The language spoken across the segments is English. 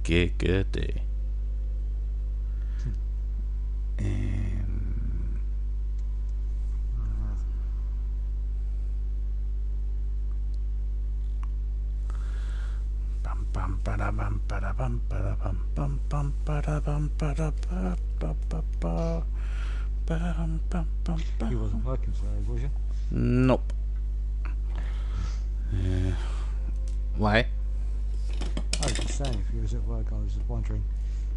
Giggity. Bum bada bum bada bum bada bum bum bum bada bum bada ba ba ba ba bum bum bum bum. You wasn't working today, was you? Nope. Yeah. Why? I was just saying, if you was at work, I was just wondering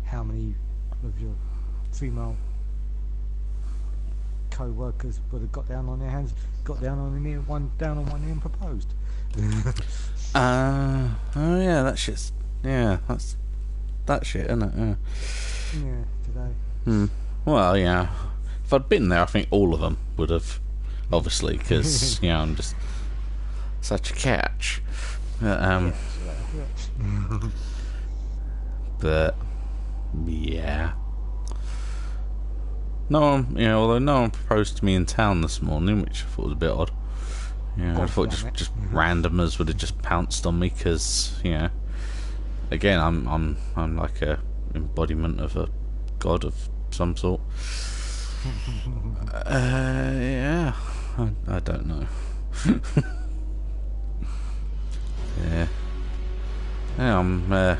how many of your female co-workers would have got down on their hands, got down on their knee, down on one knee and proposed. Oh yeah, that shit's, yeah, that's that shit, isn't it? Yeah. Yeah, today. Well, yeah. If I'd been there, I think all of them would have, obviously, because you know, I'm just such a catch. But, but yeah. No one, you know, although no one proposed to me in town this morning, which I thought was a bit odd. Yeah, I thought just randomers would have just pounced on me because, you know, again, I'm like a embodiment of a god of some sort. Yeah, I don't know. Yeah, I'm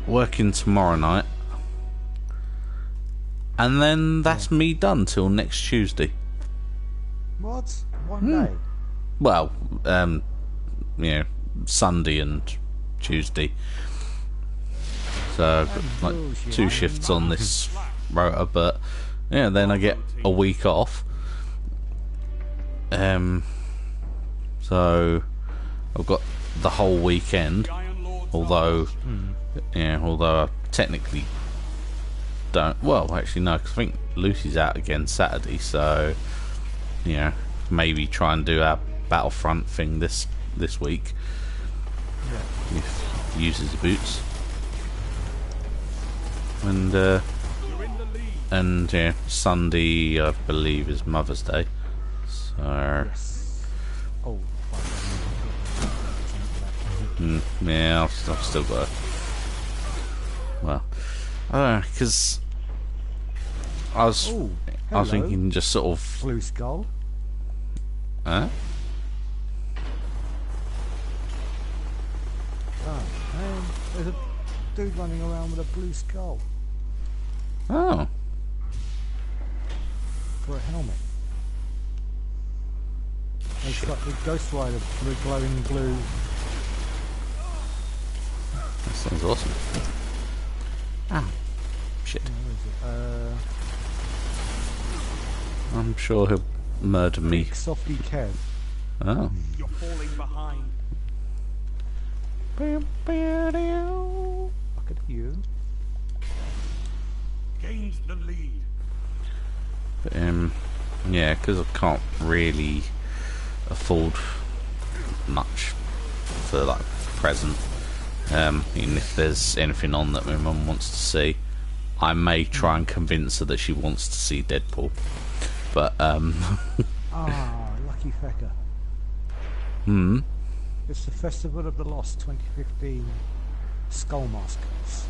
working tomorrow night, and then that's me done till next Tuesday. What? One day? Well, you know, Sunday and Tuesday. So I've got like 2 shifts on this rota, but yeah, then I get a week off. So I've got the whole weekend. Although, yeah, although I technically don't. Well, actually no, because I think Lucy's out again Saturday. So, you know, maybe try and do our Battlefront thing this week. Yeah. If he uses the boots. And yeah, Sunday I believe is Mother's Day. So Yes. Oh. Yeah, I've still got. Well, I don't know, because I was thinking just sort of Blue Skull. Huh? Oh, man, there's a dude running around with a blue skull Oh. for a helmet. It's like the Ghost Rider, blue, glowing blue. That sounds awesome. Ah, shit. Where is it? I'm sure he'll murder me. Big Softy Kev. Oh. You're falling behind. Look at you. Gains the lead. But, yeah, because I can't really afford much for like present. Even if there's anything on that my mum wants to see, I may try and convince her that she wants to see Deadpool. But Ah, lucky fecker. It's the Festival of the Lost 2015 Skull Maskers.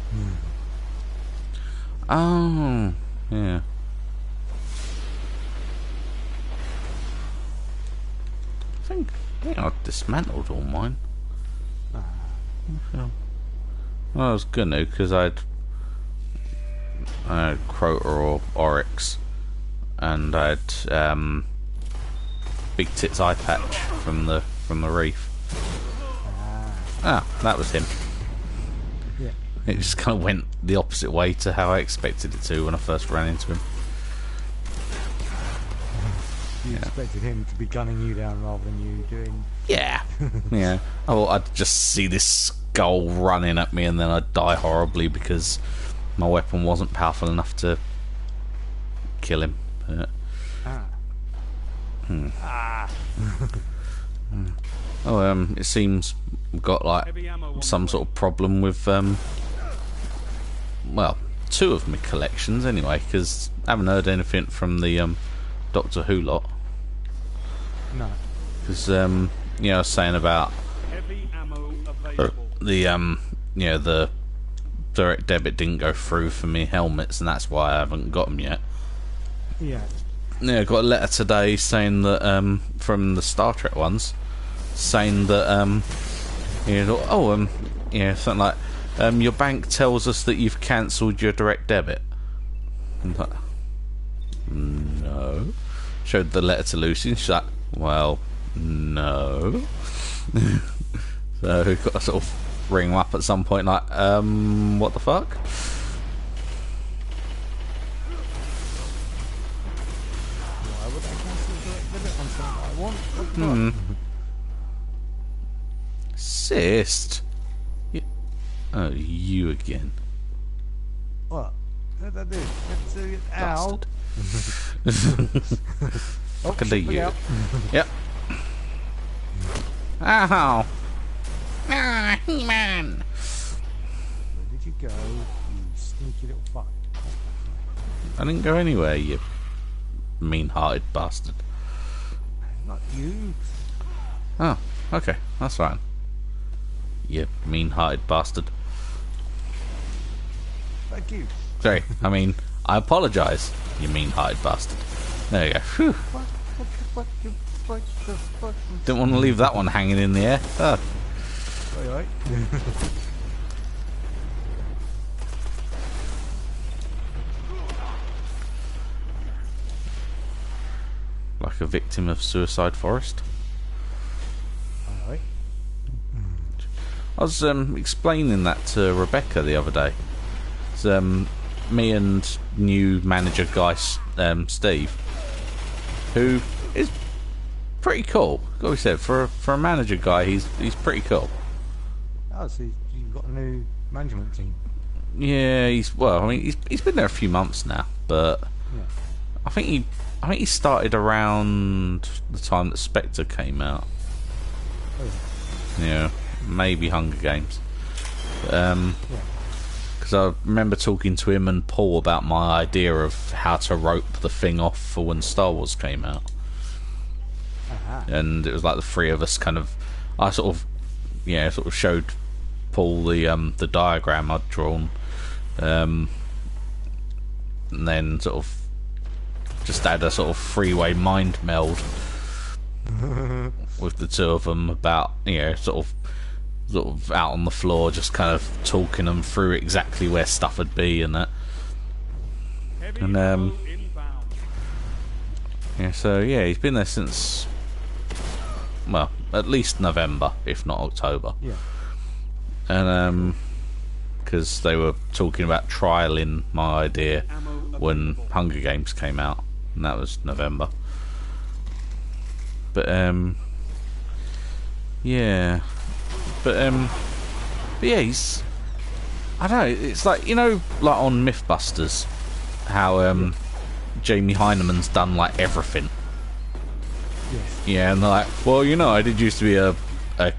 oh, yeah. I think I dismantled all mine. Well, I was gonna, because I had Crota or Oryx, and I had Big Tits Eye Patch from the reef. Ah, that was him. Yeah. It just kind of went the opposite way to how I expected it to when I first ran into him. You expected him to be gunning you down rather than you doing... Yeah. Yeah. I thought I'd just see this skull running at me and then I'd die horribly because my weapon wasn't powerful enough to kill him. But, oh, it seems we've got like some sort of problem with well, 2 of my collections anyway, because I haven't heard anything from the Doctor Who lot. No. Because you know, I was saying about Heavy ammo available. the the direct debit didn't go through for me helmets, and that's why I haven't got them yet. Yeah. Yeah, I got a letter today saying that from the Star Trek ones, saying that something like your bank tells us that you've cancelled your direct debit. I'm like, no. Showed the letter to Lucy, and she's like, well, no. So we've got to sort of ring them up at some point, like, what the fuck? Why would I cancel the direct debit on something I want? What the fuck? Assist. Oh, you again. What? What did I do? Ow. Bastard. Fucking do you. Yep. Ow. Ah, He-Man. Where did you go, you sneaky little fuck? I didn't go anywhere, you mean-hearted bastard. Not you. Oh, okay, that's fine. You mean-hearted bastard. Thank you. Sorry, I mean, I apologise, you mean-hearted bastard. There you go. Whew. What the fuck? Didn't want to leave that one hanging in the air. Oh. Alright. Like a victim of Suicide Forest. Alright. I was explaining that to Rebecca the other day. It's, me and new manager guy Steve, who is pretty cool. Like we said, for a manager guy, he's pretty cool. Oh, so you've got a new management team. Yeah, he's been there a few months now, but Yeah. I think he started around the time that Spectre came out. Oh, Yeah, maybe Hunger Games. yeah. Because I remember talking to him and Paul about my idea of how to rope the thing off for when Star Wars came out. Aha. And it was like the three of us I sort of showed Paul the diagram I'd drawn, and then sort of just had a sort of three-way mind meld with the two of them about sort of out on the floor, just kind of talking them through exactly where stuff would be and that. And he's been there since, well, at least November, if not October. Yeah. And because they were talking about trialing my idea when Hunger Games came out, and that was November. But yeah, he's, I don't know, it's like, like on Mythbusters, how Jamie Hyneman's done like everything. Yes. Yeah, and they're like, well, I did used to be a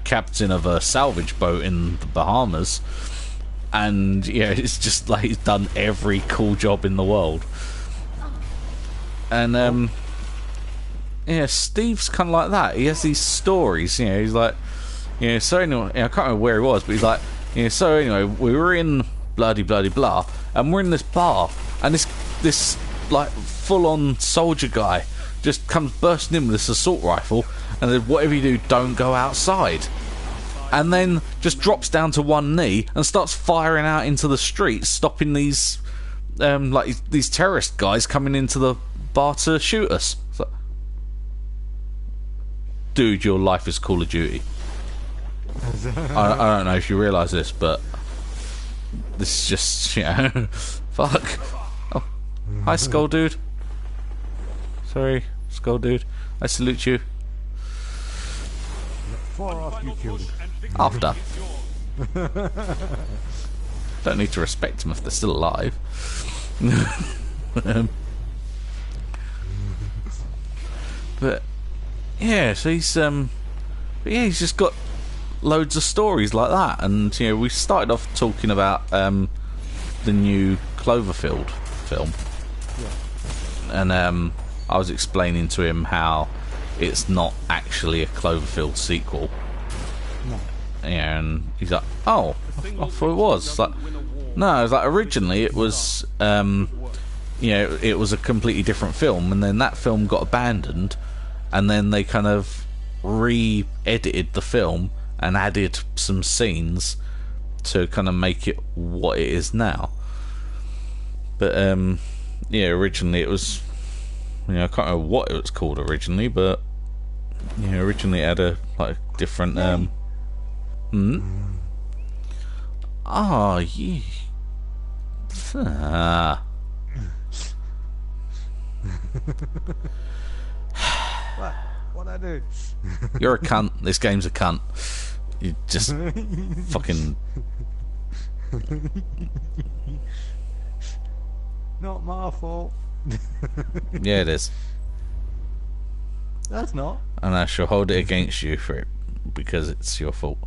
captain of a salvage boat in the Bahamas, and it's just like he's done every cool job in the world. And Steve's kind of like that. He has these stories, he's like, so anyway, I can't remember where he was, but he's like, so anyway, we were in bloody blah, and we're in this bar, and this like full-on soldier guy just comes bursting in with this assault rifle, and then whatever you do, don't go outside. And then just drops down to one knee and starts firing out into the streets, stopping these these terrorist guys coming into the bar to shoot us. It's like, dude, your life is Call of Duty. I don't know if you realise this, but this is just, fuck. Oh, hi, Skull Dude. Sorry, Skull Dude. I salute you. Far off, you killed him. After. Don't need to respect them if they're still alive. But yeah, so he's just got loads of stories like that, and we started off talking about the new Cloverfield film, and I was explaining to him how it's not actually a Cloverfield sequel. No. yeah, and he's like, oh, I thought it was. It's like, no, it's like originally it was, it was a completely different film, and then that film got abandoned, and then they kind of re-edited the film and added some scenes to kind of make it what it is now. But originally it was, I can't remember what it was called originally, but originally it had a different Oh, you. What'd I do? You're a cunt. This game's a cunt. You just fucking. Not my fault. Yeah, it is. That's not. And I shall hold it against you for it because it's your fault.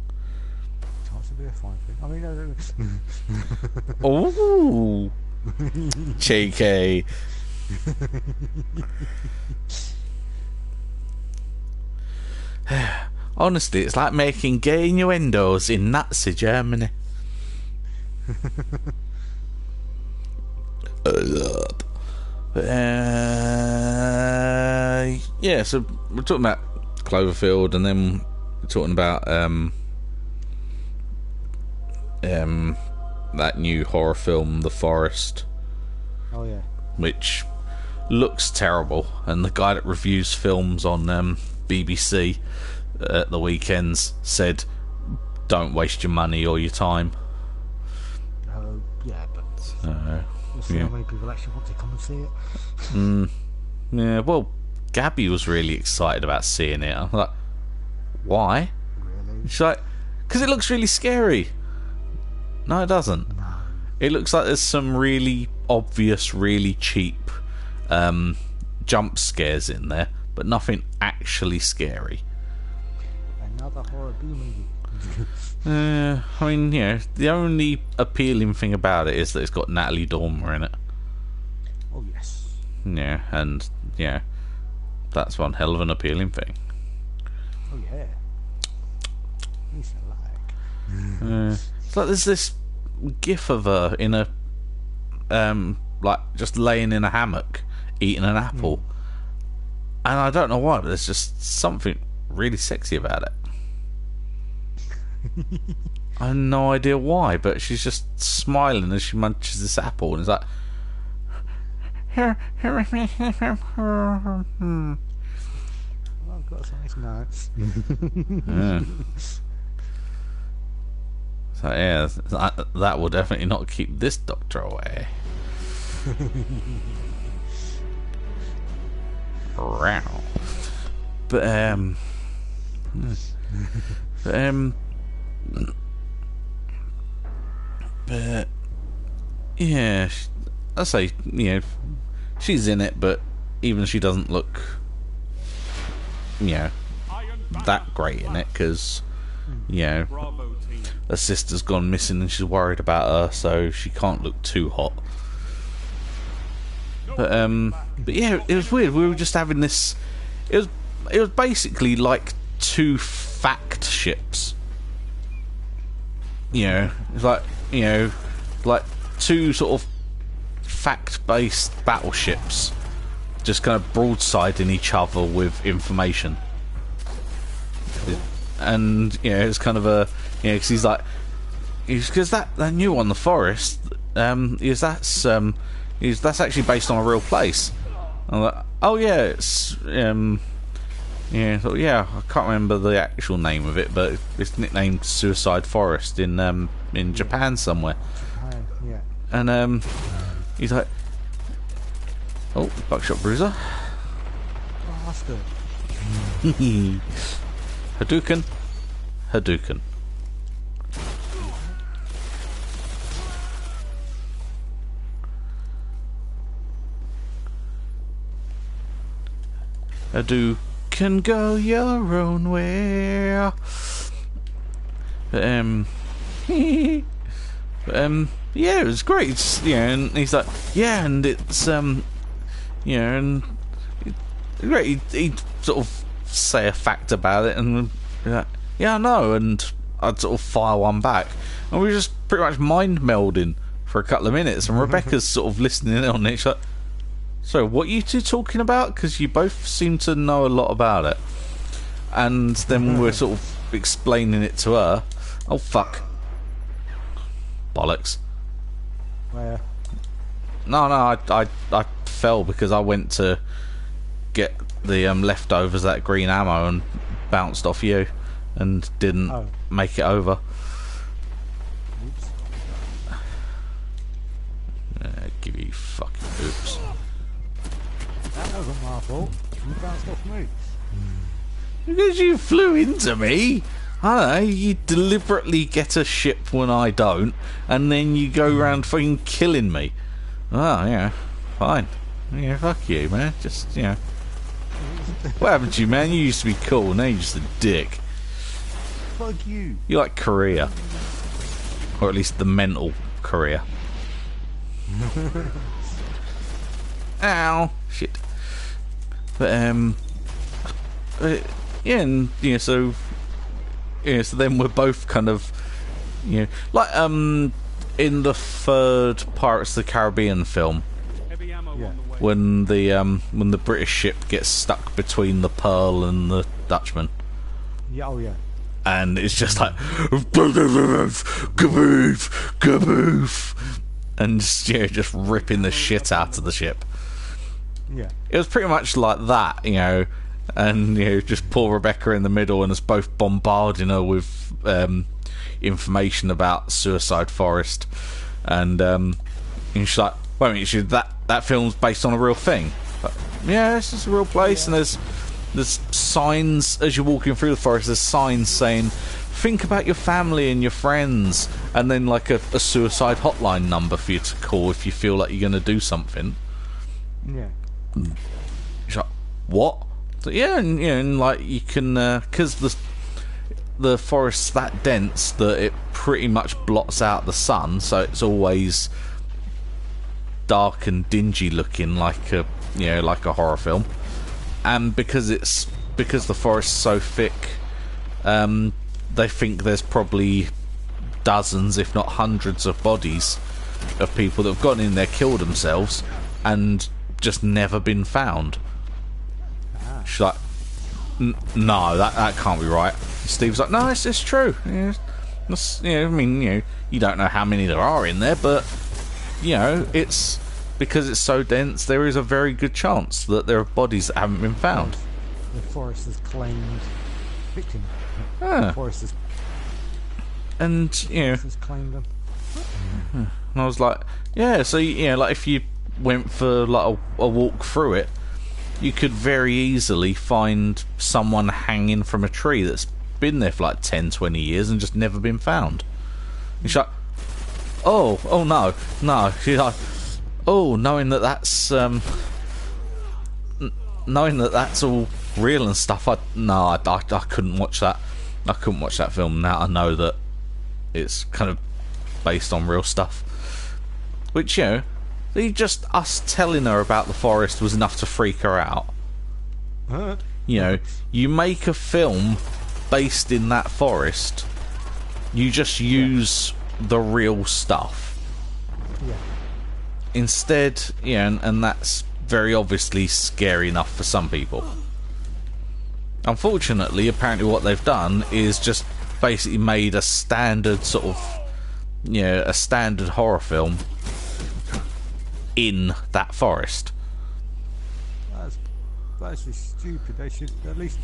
Tries to be a fine thing. I mean, Oh, cheeky. Honestly, it's like making gay innuendos in Nazi Germany. Yeah, so we're talking about Cloverfield, and then we're talking about that new horror film, The Forest. oh yeah. Which looks terrible, and the guy that reviews films on BBC at the weekends said, "Don't waste your money or your time." Yeah, but we'll see how many people actually want to come and see it. Yeah, well, Gabby was really excited about seeing it. I'm like, why? Really? She's like, because it looks really scary. No, it doesn't. No. It looks like there's some really obvious, really cheap jump scares in there, but nothing actually scary. Another horror B movie. I mean, the only appealing thing about it is that it's got Natalie Dormer in it. Oh yes. Yeah, and that's one hell of an appealing thing. Oh yeah. At least I like. It's like there's this gif of her in a just laying in a hammock eating an apple, and I don't know why, but there's just something really sexy about it. I have no idea why, but she's just smiling as she munches this apple, and it's like, Well, I've got some nice notes. yeah. So yeah, that will definitely not keep this doctor away. Wow. But yeah, I say she's in it, but even she doesn't look that great in it, because Bravo team. her sister's gone missing and she's worried about her, so she can't look too hot. But yeah, it was weird. We were just having this. It was basically like two fact ships. It's like like two sort of fact-based battleships, just kind of broadsiding each other with information. And it's kind of a because he's like, because that new one, The Forest, that's actually based on a real place. I'm like, oh yeah, it's I can't remember the actual name of it, but it's nicknamed Suicide Forest in Japan somewhere. Yeah. And he's like, oh, Buckshot Bruiser. Oh, that's good. Hadouken. Hadouken. Hadouken, go your own way. But yeah, it was great. It's, and he's like, yeah, and it's and great. He'd sort of say a fact about it, and be like, yeah, I know, and I'd sort of fire one back, and we were just pretty much mind melding for a couple of minutes, and Rebecca's sort of listening in on it. She's like, so what are you two talking about? Because you both seem to know a lot about it. And then we're sort of explaining it to her. Oh fuck. Bollocks. Where? No, I fell because I went to get the leftovers, that green ammo, and bounced off you and didn't make it over. Oops. Give you fucking oops. That wasn't my fault. You bounced off me. Because you flew into me. I don't know, you deliberately get a ship when I don't, and then you go around fucking killing me. Oh, yeah, fine. Yeah, fuck you, man. Just, you know. What happened to you, man? You used to be cool, now you're just a dick. Fuck you. You like Korea. Or at least the mental Korea. Ow. Shit. But, yeah, and, you know, so... Yeah, so then we're both kind of, you know, like in the third Pirates of the Caribbean film, Heavy ammo on the way. when the British ship gets stuck between the Pearl and the Dutchman, Yeah, oh yeah. and it's just like kaboof, kaboof, and just, you know, just ripping the shit out of the ship. Yeah. It was pretty much like that, you know. And, you know, just poor Rebecca in the middle and us both bombarding her with information about Suicide Forest. And she's like, wait a minute, that film's based on a real thing? But, yeah, this is a real place, and there's signs as you're walking through the forest, there's signs saying, think about your family and your friends, and then like a suicide hotline number for you to call if you feel like you're going to do something. Yeah. She's like, what? So, yeah, and, you know, and like you can, because the forest's that dense that it pretty much blots out the sun, so it's always dark and dingy looking, like a, you know, like a horror film. And because the forest's so thick, they think there's probably dozens, if not hundreds, of bodies of people that have gone in there, killed themselves, and just never been found. She's like, no, that can't be right. Steve's like, no, it's true. Yeah, I mean, you know, you don't know how many there are in there, but, you know, it's because it's so dense, there is a very good chance that there are bodies that haven't been found. The forest has claimed victim. Ah. The forest has, And, you know, has claimed them. and I was like, yeah, so, you know, like if you went for like a walk through it, you could very easily find someone hanging from a tree that's been there for like 10, 20 years and just never been found. And she's like, oh no. She's like, oh, knowing that that's all real and stuff, I couldn't watch that. I couldn't watch that film. Now I know that it's kind of based on real stuff. Which, you know, just us telling her about the forest was enough to freak her out. Huh? You know, you make a film based in that forest, you just use the real stuff. Yeah. Instead, you know, and that's very obviously scary enough for some people. Unfortunately, apparently what they've done is just basically made a standard sort of, you know, a standard horror film in that forest. That's just stupid. They should at least...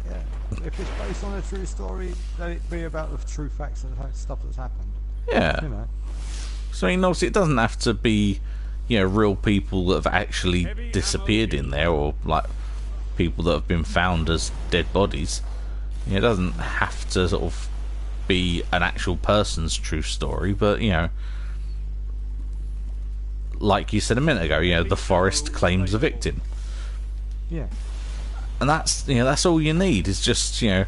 Yeah. If it's based on a true story, let it be about the true facts and stuff that's happened. Yeah. You know. So, I mean, obviously it doesn't have to be, you know, real people that have actually disappeared in there, or like people that have been found as dead bodies. You know, it doesn't have to sort of be an actual person's true story, but, you know, like you said a minute ago, you know, the forest claims a victim. Yeah. And that's, you know, that's all you need, is just, you know,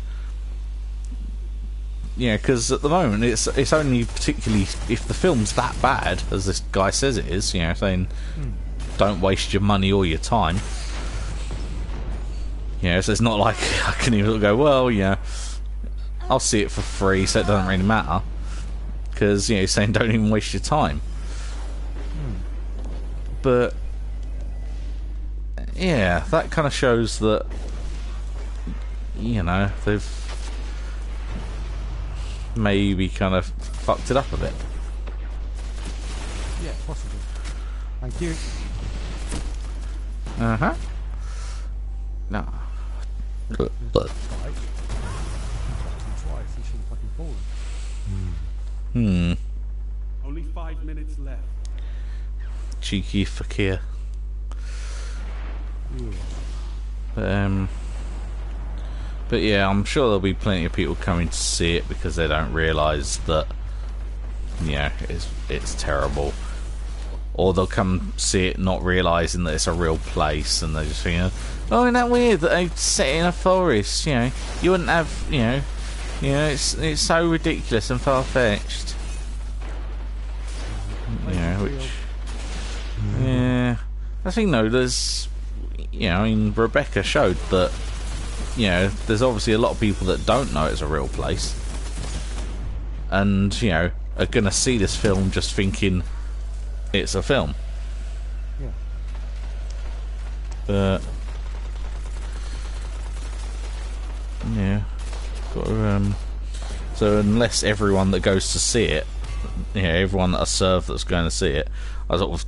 because at the moment it's only particularly if the film's that bad as this guy says it is, you know, saying don't waste your money or your time. Yeah, so it's not like I can even go, well, yeah, I'll see it for free, so it doesn't really matter. Because, you know, he's saying don't even waste your time. But, yeah, that kind of shows that, you know, they've maybe kind of fucked it up a bit. Yeah, possibly. Thank you. Uh-huh. No. Twice. He should have fucking fallen. Only 5 minutes left. Cheeky fakir. Yeah. But yeah, I'm sure there'll be plenty of people coming to see it because they don't realise that, you know, it's terrible. Or they'll come see it not realising that it's a real place, and they're just thinking, oh, isn't that weird that they set it in a forest? You know, you wouldn't have, you know, it's so ridiculous and far-fetched. You know, which, yeah, I think no, there's, you know, I mean, Rebecca showed that, you know, there's obviously a lot of people that don't know it's a real place, and, you know, are gonna see this film just thinking it's a film. Yeah. But yeah, got to, so unless everyone that goes to see it, you know, everyone that I serve that's going to see it, I sort of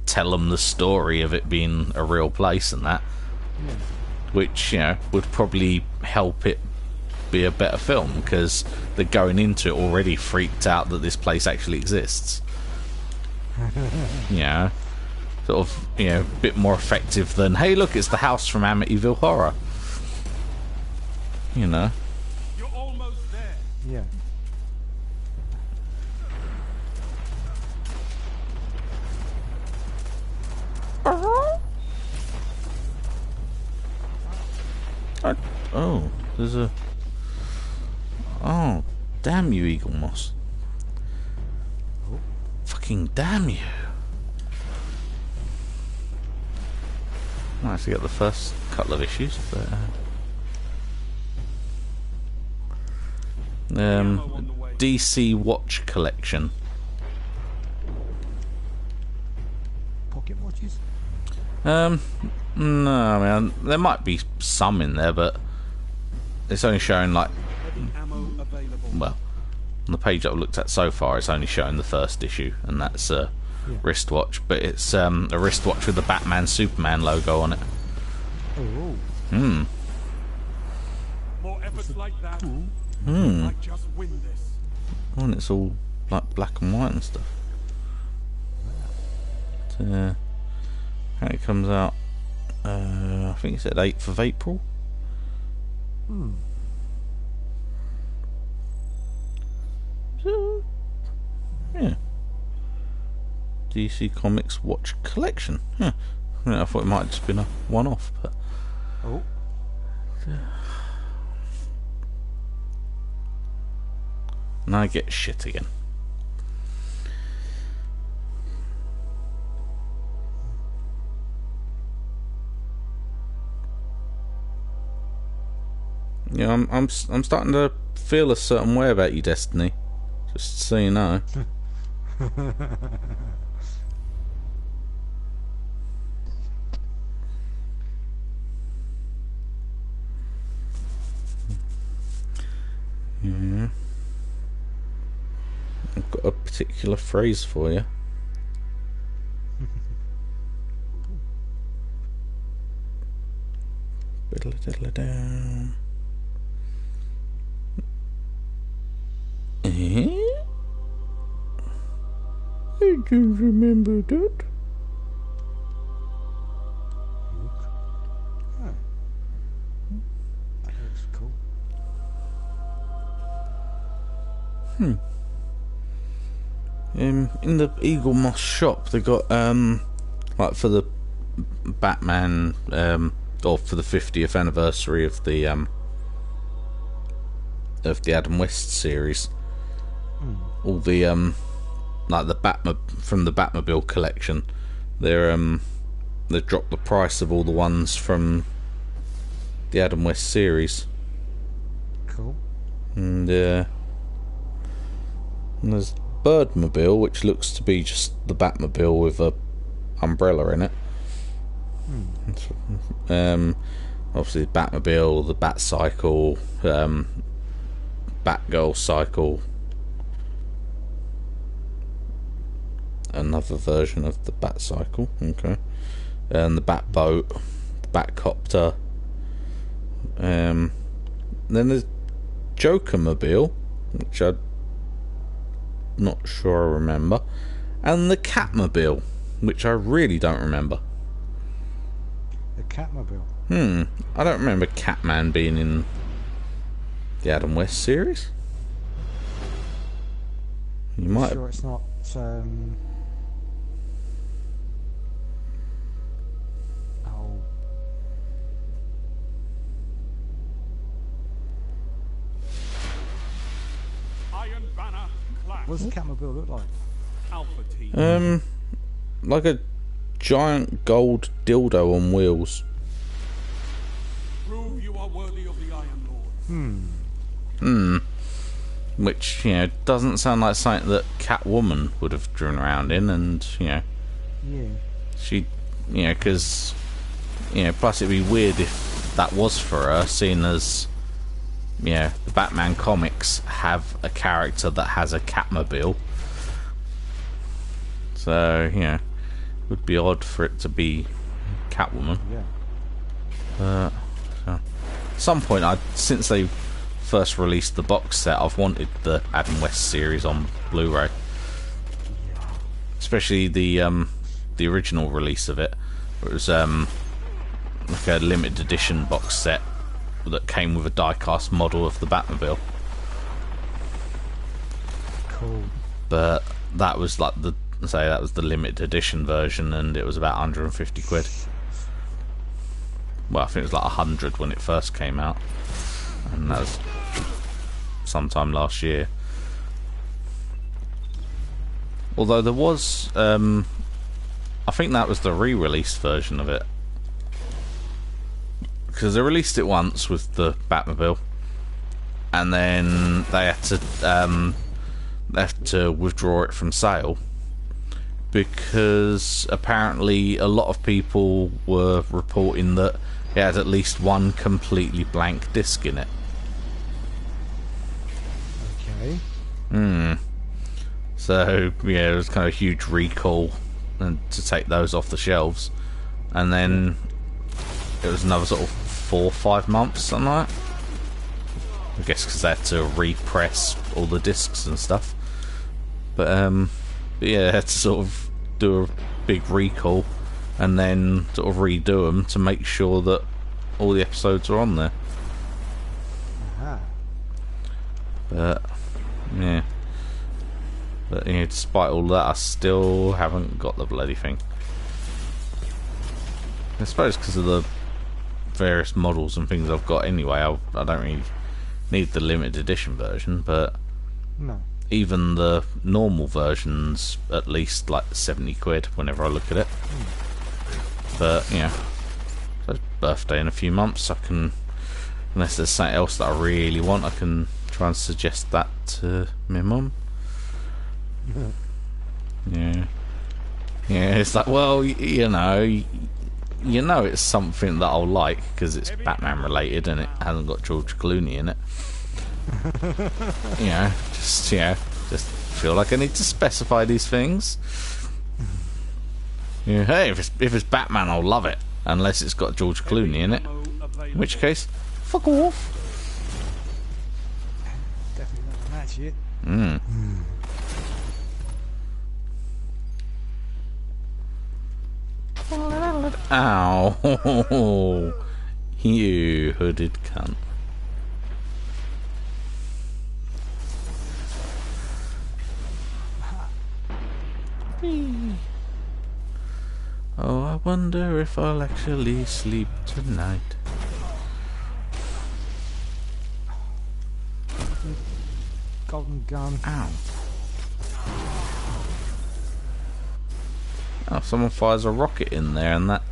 tell them the story of it being a real place and that, which, you know, would probably help it be a better film because they're going into it already freaked out that this place actually exists. You know, sort of, you know, a bit more effective than, hey, look, it's the house from Amityville Horror. You know. You're almost there. Yeah. Oh, there's a... Oh, damn you, Eagle Moss. Fucking damn you. Might actually get the first couple of issues, but... DC Watch Collection. Pocket watches? No, I mean, there might be some in there, but it's only showing, like... Heavy ammo available. Well, on the page I've looked at so far, it's only showing the first issue, and that's a wristwatch, but it's a wristwatch with the Batman Superman logo on it. Oh. More efforts like that. Hmm. I just win this. Oh, and it's all like black and white and stuff. But, how it comes out, I think it's at 8th of April. So, yeah. DC Comics Watch Collection. Yeah. I thought it might have just been a one-off, but... Oh. Now I get shit again. Yeah, I'm starting to feel a certain way about you, Destiny. Just so you know. Yeah. I've got a particular phrase for you. Diddle-diddle-down. I don't remember that. Oh. That looks cool. In the Eagle Moss shop, they got like for the Batman or for the 50th anniversary of the Adam West series, all the like the from the Batmobile collection, they dropped the price of all the ones from the Adam West series. Cool. And there's Birdmobile, which looks to be just the Batmobile with a umbrella in it. Obviously the Batmobile, the Batcycle, Batgirl cycle, another version of the Batcycle, okay, and the Batboat, the Batcopter. Then there's Jokermobile, which I'm not sure I remember, and the Catmobile, which I really don't remember. The Catmobile. I don't remember Catman being in the Adam West series. You might. Sure, it's not. Oh. Iron Banner clash. What does the Catmobile look like? Alpha team. Like a giant gold dildo on wheels. Prove you are worthy of the Iron Lord. Which, you know, doesn't sound like something that Catwoman would have driven around in, and, you know, Yeah. she, you know, because, you know, plus it'd be weird if that was for her, seeing as, you know, the Batman comics have a character that has a Catmobile. So, you know, it would be odd for it to be Catwoman. Yeah. So, at some point, since they first released the box set, I've wanted the Adam West series on Blu-ray, especially the original release of it. It was like a limited edition box set that came with a die-cast model of the Batmobile. Cool. But that was like that was the limited edition version, and it was about 150 quid. Well, I think it was like 100 when it first came out, and that was sometime last year. Although there was, I think that was the re-released version of it, because they released it once with the Batmobile, and then they had to withdraw it from sale because apparently a lot of people were reporting that it had at least one completely blank disc in it. Okay. So yeah, it was kind of a huge recall and to take those off the shelves, and then it was another sort of 4 or 5 months, something like that. I guess because they had to repress all the discs and stuff. But yeah, they had to sort of do a big recall and then sort of redo them to make sure that all the episodes are on there. Aha. But yeah, you know, despite all that, I still haven't got the bloody thing. I suppose because of the various models and things I've got anyway, I don't really need the limited edition version, but No. even the normal version's at least like 70 quid whenever I look at it. But, you know, it's birthday in a few months, I can, unless there's something else that I really want, I can try and suggest that to my mum. Yeah. Yeah, it's like, well, you know it's something that I'll like because it's Batman related and it hasn't got George Clooney in it. Just feel like I need to specify these things. Yeah, hey, if it's Batman, I'll love it, unless it's got George Clooney in it. In which case, fuck off. Definitely not gonna match it. Ow! You hooded cunt. Oh, I wonder if I'll actually sleep tonight. Golden gun. Ow. Oh, someone fires a rocket in there and that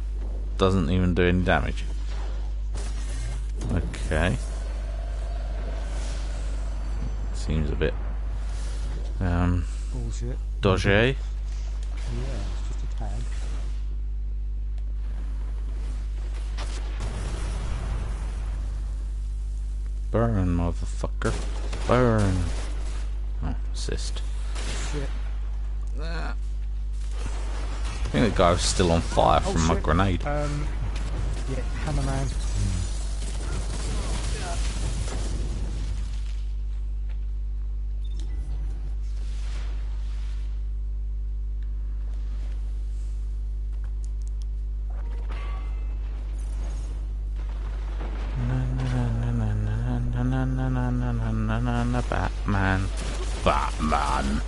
doesn't even do any damage. Okay. Seems a bit Bullshit. dodgy. Yeah, it's just a tag. Burn, motherfucker. Burn. Oh, assist. Shit. I think the guy was still on fire from my shit. grenade. Yeah, Hammerman. Batman. Batman.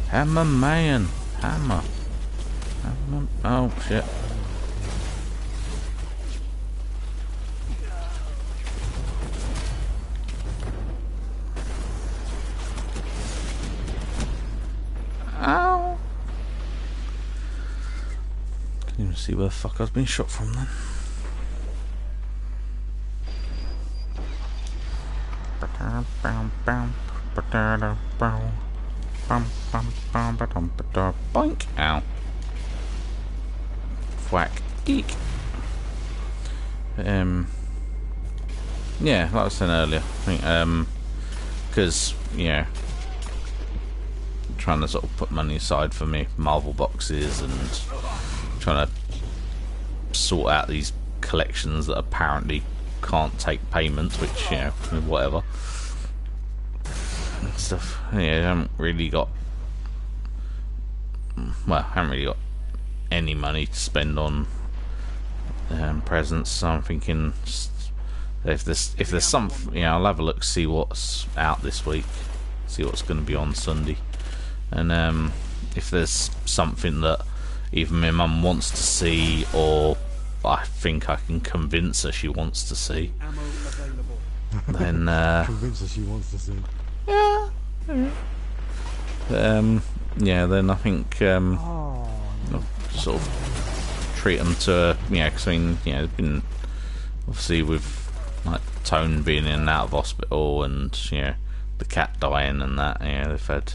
Hammer man. Hammer. Oh shit. Ow. Can't even see where the fuck I was being shot from then. Boink! Ow. Whack. Eek. Yeah, like I was saying earlier, I think, because, yeah, trying to sort of put money aside for me Marvel boxes and trying to sort out these collections that apparently can't take payments, which, you know, whatever. And stuff. Yeah, I haven't really got any money to spend on presents, so I'm thinking if there's some, you know, I'll have a look, see what's out this week, see what's going to be on Sunday, and if there's something that either my mum wants to see or I think I can convince her she wants to see, then Convince her she wants to see. yeah, yeah, then I think I'll sort of treat them to, you know, because I mean, you know, it's been obviously with like Tone being in and out of hospital and, you know, the cat dying and that, you know, they've had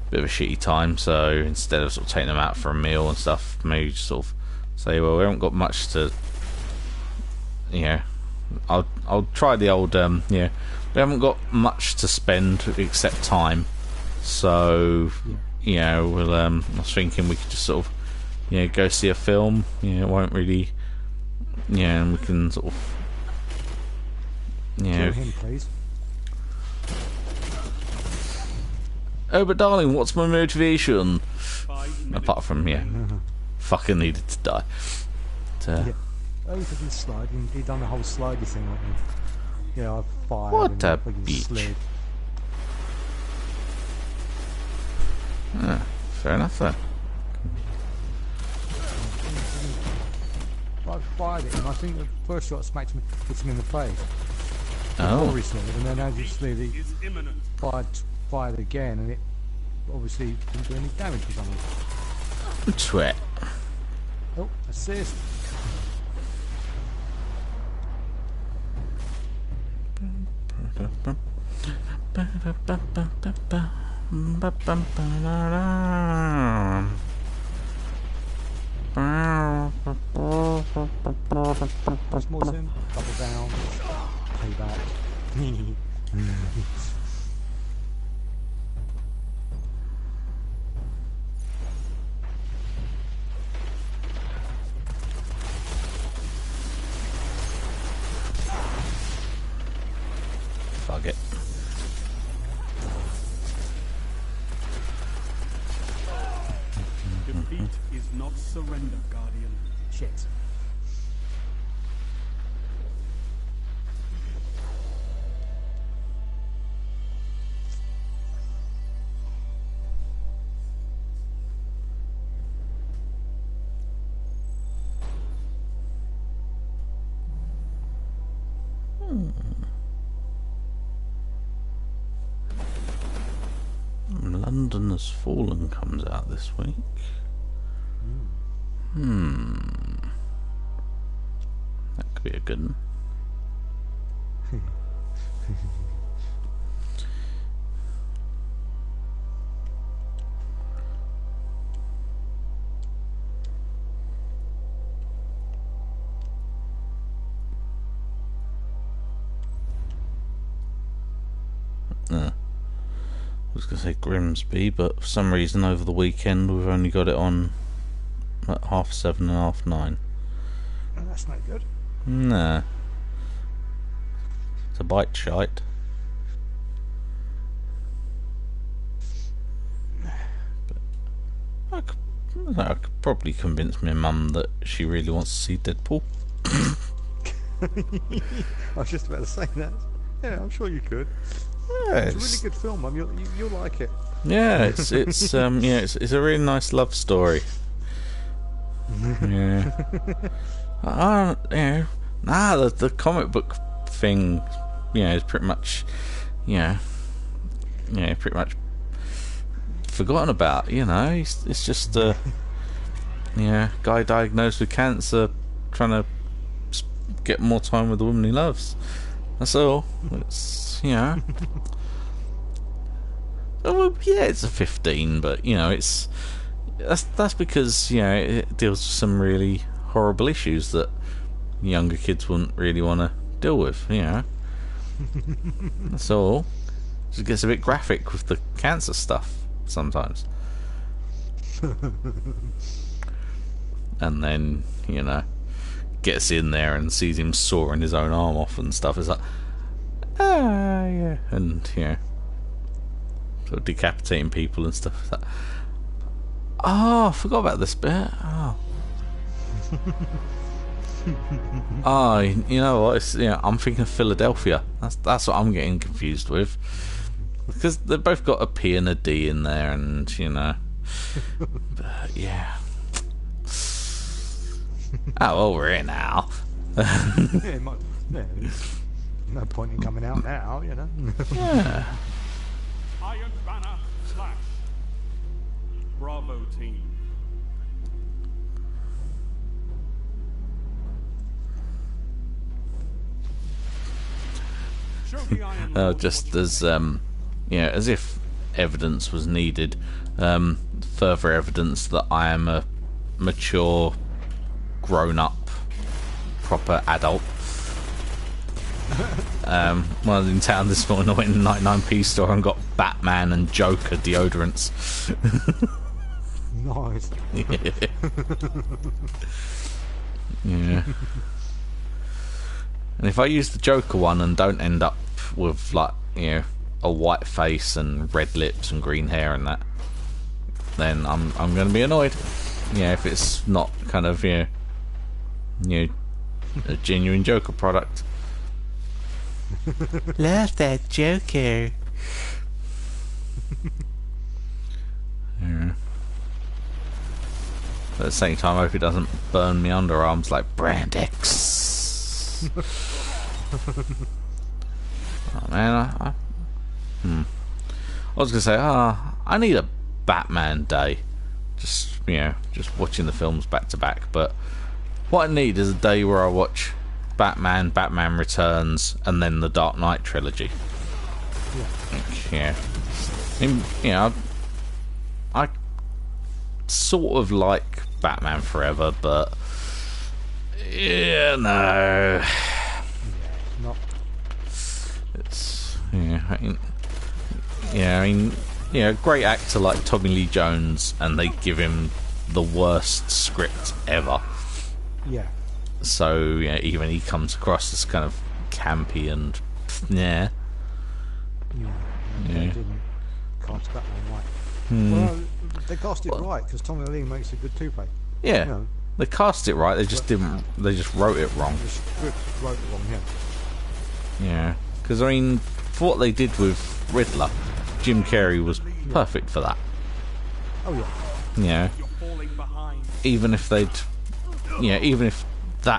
a bit of a shitty time, so instead of sort of taking them out for a meal and stuff, maybe just sort of say, well, we haven't got much to, you know, I'll try the old, yeah, we haven't got much to spend except time, so, you know, we'll, I was thinking we could just sort of, you know, go see a film, you know, it won't really, you know, and we can sort of, you know, Kill him, please. oh, but darling, what's my motivation? Apart from, yeah, fucking needed to die. But, Yeah. Oh, he did the slide. He done the whole slidey thing, like he, yeah, I fired. What and a fucking bitch. slid. fair enough then. I fired it, and I think the first shot smacked him, hit him in the face. Oh. Before he slid, and then as he slid, he fired again, and it obviously didn't do any damage or something. Twit. Oh, assist. Morton, double down, payback. Fuck it. Defeat is not surrender, Guardian. Shit. London Has Fallen comes out this week. That could be a good one. I was going to say Grimsby, but for some reason over the weekend we've only got it on at 7:30 and 9:30. Oh, that's no good. Nah. It's a bite shite. But I could probably convince my mum that she really wants to see Deadpool. I was just about to say that. Yeah, I'm sure you could. Yeah, It's a really good film, Mum. You'll like it. yeah, it's it's a really nice love story. Yeah. The comic book thing, is pretty much, pretty much forgotten about. It's just a, guy diagnosed with cancer, trying to get more time with the woman he loves. That's all. It's well, yeah, it's a 15, but that's because it deals with some really horrible issues that younger kids wouldn't really want to deal with. That's all. Just gets a bit graphic with the cancer stuff sometimes, and then gets in there and sees him sawing his own arm off and stuff. It's like, yeah, and sort of decapitating people and stuff like that. Oh, I forgot about this bit. Oh, you know what? I'm thinking of Philadelphia. That's what I'm getting confused with, because they've both got a P and a D in there, and but yeah. Oh well, we're here now. No point in coming out now, Yeah. Iron Banner slash. Bravo team. Show the Iron Lord Just as as if evidence was needed, further evidence that I am a mature, grown-up, proper adult. When I was in town this morning, I went in the 99p store and got Batman and Joker deodorants. Nice. Yeah. And if I use the Joker one and don't end up with a white face and red lips and green hair and that, then I'm going to be annoyed. If it's not kind of a genuine Joker product. Love that Joker. Yeah. But at the same time, I hope it doesn't burn my underarms like Brand X. Oh man, I was gonna say, I need a Batman day. Just watching the films back to back. But what I need is a day where I watch Batman, Batman Returns, and then the Dark Knight trilogy. Yeah. I sort of like Batman Forever, but no. Not. It's great actor like Tommy Lee Jones, and they give him the worst script ever. Yeah. So even he comes across as kind of campy and Yeah. They didn't cast Batman right. Well, they cast it right because Tommy Lee makes a good Two-Face. Yeah. They cast it right. They just didn't. They just wrote it wrong. The script wrote it wrong. Yeah. Yeah. Because for what they did with Riddler, Jim Carrey was perfect for that. Oh yeah. Yeah. You're falling behind. Even if that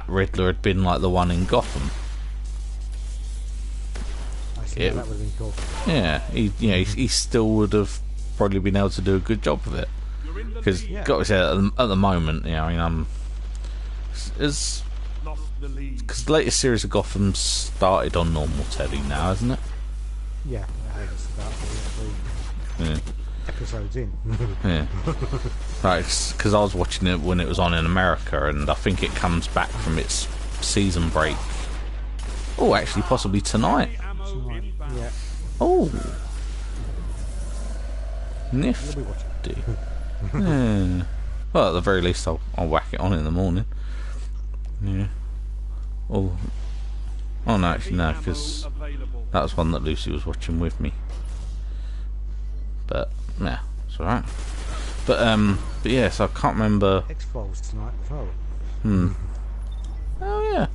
Riddler had been like the one in Gotham. I see that would have been cool. Yeah. He still would have probably been able to do a good job of it. You're Because, got to say, at the moment, you know, I mean, because the latest series of Gotham started on normal telly now, hasn't it? Yeah, it's about 3 Yeah. episodes in. Yeah. Right, because I was watching it when it was on in America, and I think it comes back from its season break. Oh, actually, possibly tonight. Yeah. Oh. Nifty. Yeah. Well, at the very least, I'll whack it on in the morning. Yeah. Oh. Oh no, actually no, because that was one that Lucy was watching with me. But yeah, it's alright. But yeah, so I can't remember. X-Files tonight as well. Oh yeah.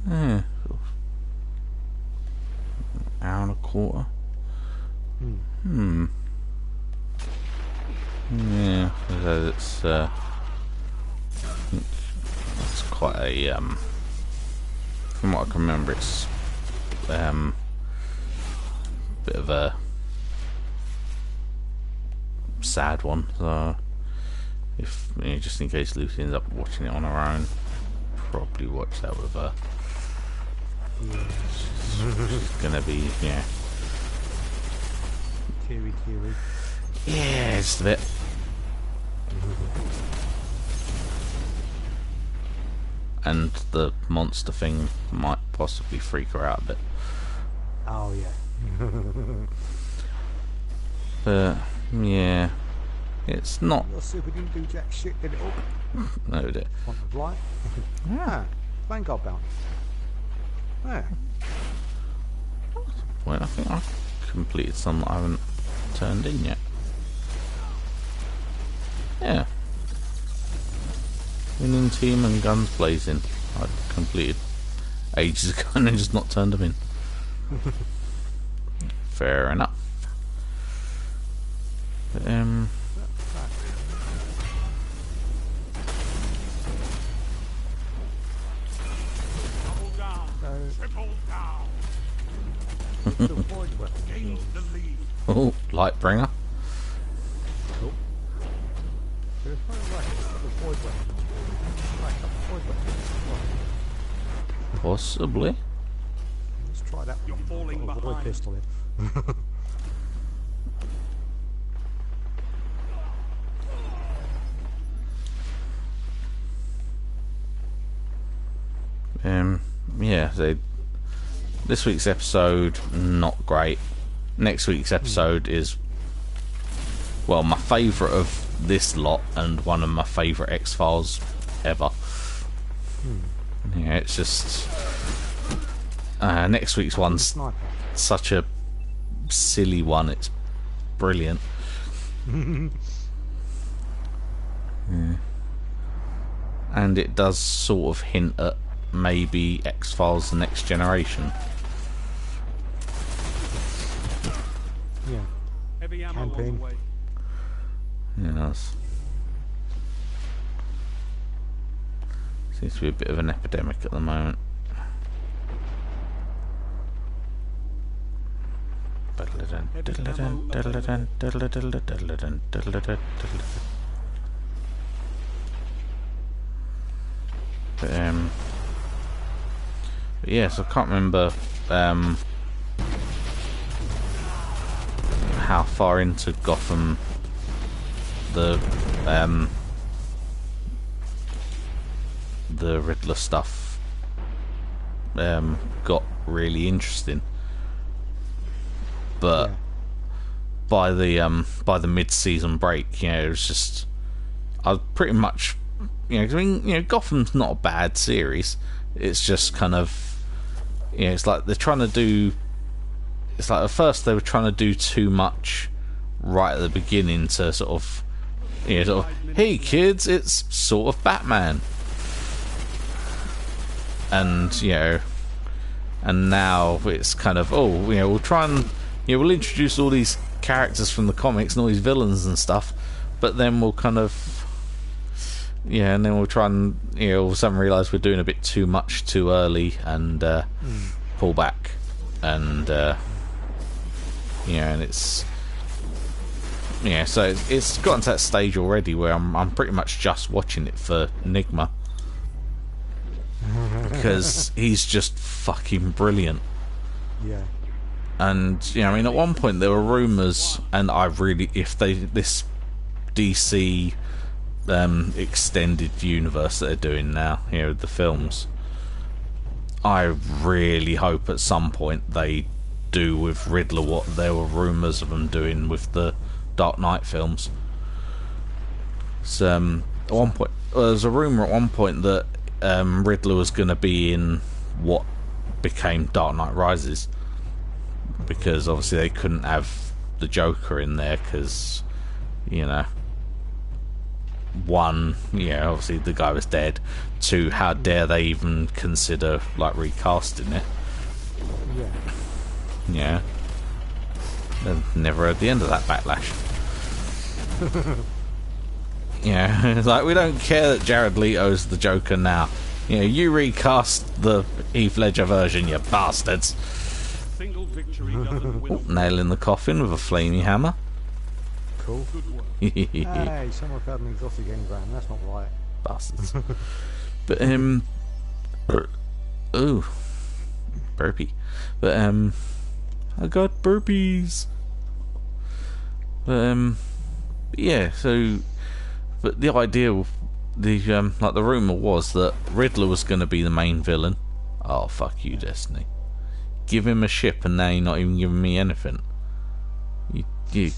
Yeah. Hour and a quarter. Yeah, it's quite a from what I can remember, it's bit of a sad one. So if just in case Lucy ends up watching it on her own, probably watch that with her. She's gonna be Teary. Yeah, just a bit. And the monster thing might possibly freak her out a bit. Oh yeah. But yeah, it's not. Your super didn't do jack shit, did it all? No, it. Want the light? Yeah. Vanguard bounty. Yeah. Well, I think I've completed some that I haven't turned in yet. Yeah. Winning team and guns blazing. I completed ages ago and then just not turned them in. Fair enough. But, oh, Lightbringer. Cool. There's no way. The void weapon. Void weapon. Possibly. Let's try that. You're falling Got a void behind. pistol in. Yeah, this week's episode, not great. Next week's episode is, well, my favourite of this lot and one of my favourite X-Files ever. Yeah, it's just next week's one's Sniper. such a silly one, it's brilliant. Yeah. And it does sort of hint at maybe X-Files The Next Generation. Yeah. Heavy ammo on Campaign. the way. Yes. Seems to be a bit of an epidemic at the moment. But yes, I can't remember how far into Gotham the Riddler stuff got really interesting, but by the mid-season break, it was just I was pretty much, 'cause I mean, Gotham's not a bad series. It's just kind of, it's like they're trying to do. It's like at first they were trying to do too much right at the beginning to sort of, hey kids, it's sort of Batman, and and now it's kind of, we'll try and we'll introduce all these characters from the comics and all these villains and stuff, but then we'll kind of and then we'll try and all of a sudden realise we're doing a bit too much too early, and pull back, and and it's so it's gotten to that stage already where I'm pretty much just watching it for Enigma, because he's just fucking brilliant. Yeah. And I mean, at one point there were rumours, and this DC extended universe that they're doing now, the films, I really hope at some point they do with Riddler what there were rumours of them doing with the Dark Knight films. So at one point there was a rumour at one point that Riddler was going to be in what became Dark Knight Rises, because obviously they couldn't have the Joker in there because one, obviously the guy was dead. Two, how dare they even consider like recasting it? Yeah. They've never heard the end of that backlash. It's like, we don't care that Jared Leto's the Joker now. You recast the Heath Ledger version, you bastards. Single victory doesn't win. Nail in the coffin with a flamey hammer. Cool. Hey, someone felt an exotic engram. That's not right. Bastards. But ooh, burpee. But I got burpees. But yeah. So, but the idea of the like the rumor was that Riddler was going to be the main villain. Oh, fuck you, Destiny. Give him a ship, and now you're not even giving me anything. You.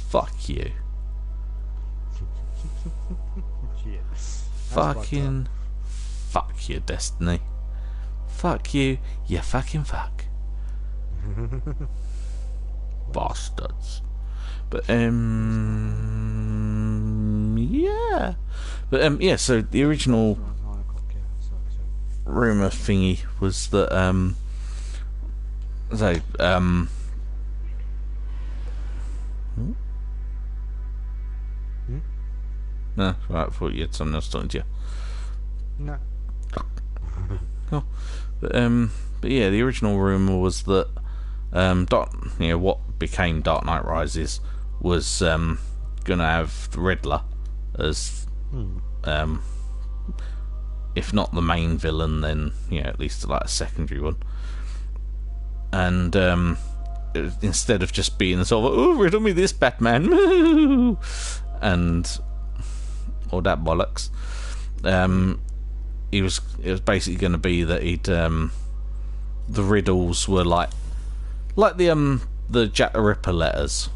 Fuck you. Fucking fuck you, Destiny. Fuck you, you fucking fuck. Bastards. But yeah. But yeah, so the original rumour thingy was that no, right, I thought you had something else talking to you. No. Cool. But yeah, the original rumour was that what became Dark Knight Rises was gonna have the Riddler as if not the main villain, then at least like a secondary one. And instead of just being sort of, oh, riddle me this, Batman, and all that bollocks, it was basically going to be that the riddles were like the Jack the Ripper letters.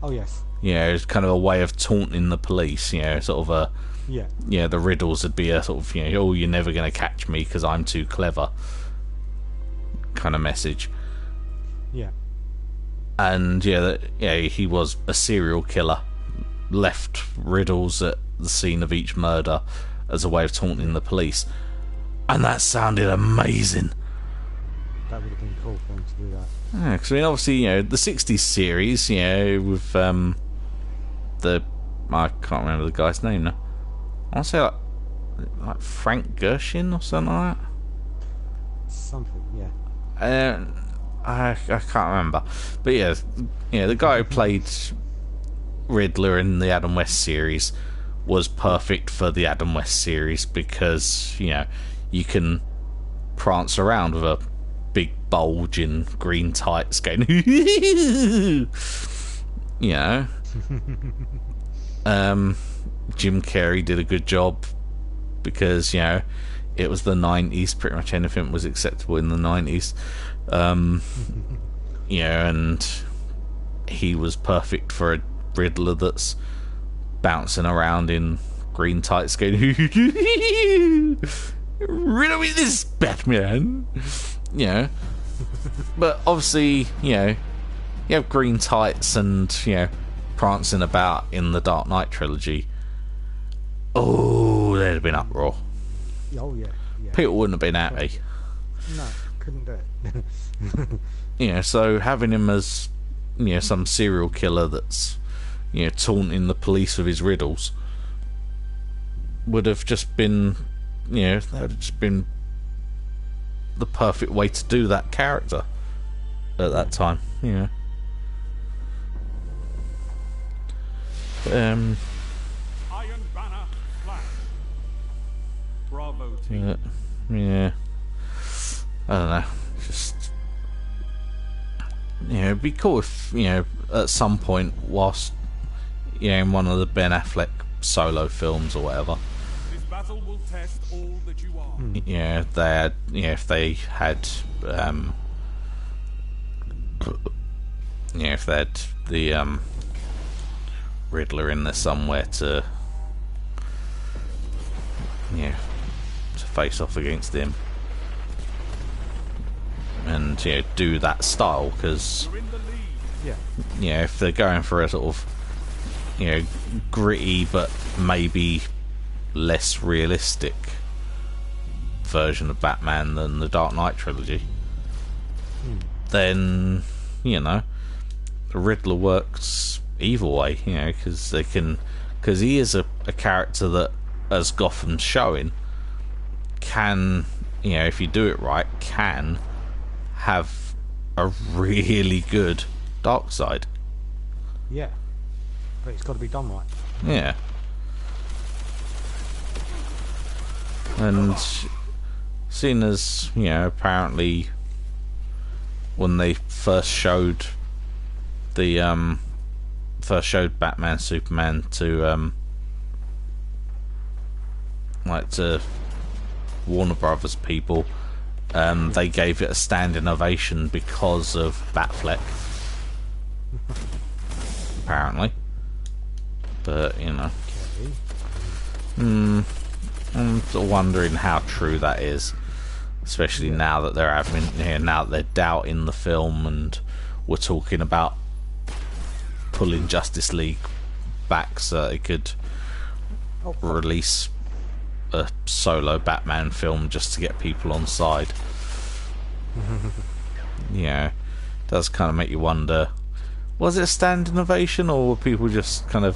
Oh yes. It was kind of a way of taunting the police. Sort of a the riddles would be a sort of oh, you're never going to catch me because I'm too clever kind of message. Yeah. And he was a serial killer, left riddles at the scene of each murder as a way of taunting the police, and that sounded amazing. That would have been cool for him to do that. Yeah, because I mean, obviously, the '60s series, with I can't remember the guy's name now. I want to say like Frank Gershin or something like that. Something, yeah. I can't remember, but the guy who played Riddler in the Adam West series was perfect for the Adam West series because you can prance around with a big bulge in green tights going Jim Carrey did a good job because it was the 90s, pretty much anything was acceptable in the 90s. And he was perfect for a Riddler that's bouncing around in green tights going riddle me this, Batman. But obviously you have green tights and prancing about in the Dark Knight trilogy. Oh, there'd have been uproar. Oh yeah. People wouldn't have been happy. No, couldn't do it. So having him as some serial killer that's taunting the police with his riddles would have just been that would have just been the perfect way to do that character at that time. Yeah. Iron Banner flag. Bravo team. Yeah. I don't know. Just, it'd be cool if, at some point, whilst, in one of the Ben Affleck solo films or whatever, This battle will test all that you are. they had, if they had, if they had the Riddler in there somewhere to face off against him, and do that style, because You're in the lead. if they're going for a sort of gritty but maybe less realistic version of Batman than the Dark Knight trilogy, then the Riddler works either way, because he is a character that, as Gotham's showing, can, if you do it right, can have a really good dark side. Yeah, but it's got to be done right. Yeah. And seeing as, apparently when they first showed Batman Superman to to Warner Brothers people, they gave it a standing ovation because of Batfleck. Apparently. But I'm sort of wondering how true that is, especially now that they're now that they're doubting the film, and we're talking about pulling Justice League back so they could release a solo Batman film just to get people on side. Does kind of make you wonder, was it a standing ovation, or were people just kind of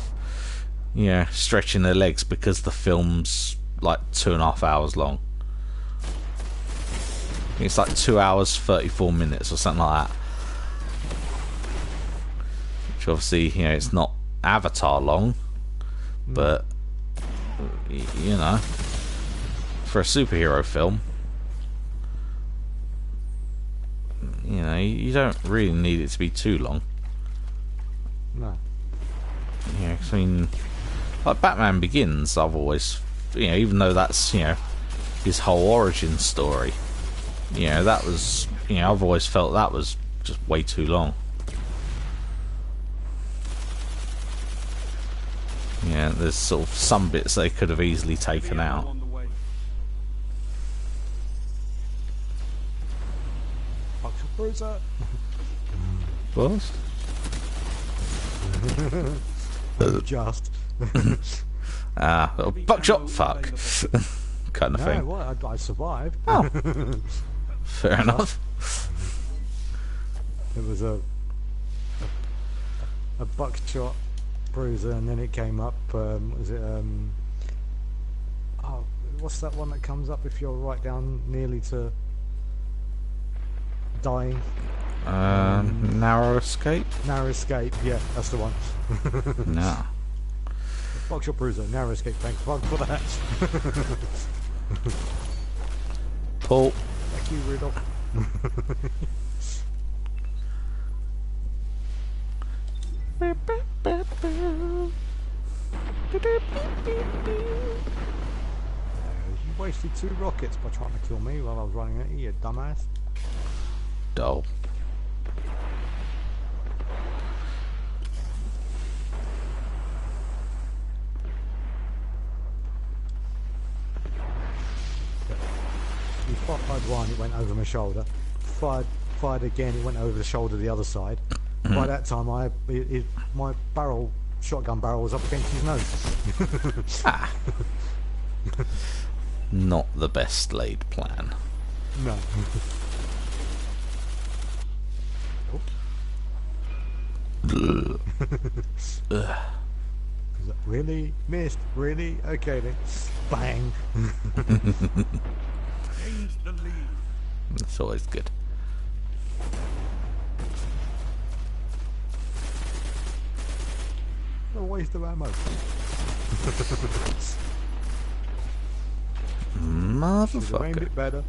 stretching their legs because the film's like 2.5 hours long? It's like 2 hours 34 minutes or something like that, which obviously it's not Avatar long, but for a superhero film, you don't really need it to be too long. No. I mean, like Batman Begins, I've always, even though that's his whole origin story, that was, I've always felt that was just way too long. There's sort of some bits they could have easily taken out. On the way. Bruiser. What? Just. Buckshot, fuck. Kind of No, thing. what? I survived. Oh. Fair enough. It was a buckshot bruiser, and then it came up. Was it? What's that one that comes up if you're right down nearly to dying? Narrow escape? Narrow escape. Yeah, that's the one. No. Buckshot bruiser, narrow escape. Thanks for that. Paul. Thank you, Rudolph. You wasted 2 rockets by trying to kill me while I was running at you, dumbass. Dull. He fired one, it went over my shoulder. Fired again, it went over the shoulder the other side. By that time, my shotgun barrel was up against his nose. Not the best laid plan. No. Really? Missed? Really? Okay then. Bang. Gains the lead. It's always good. A waste of ammo. Should've aimed Motherfucker. it better.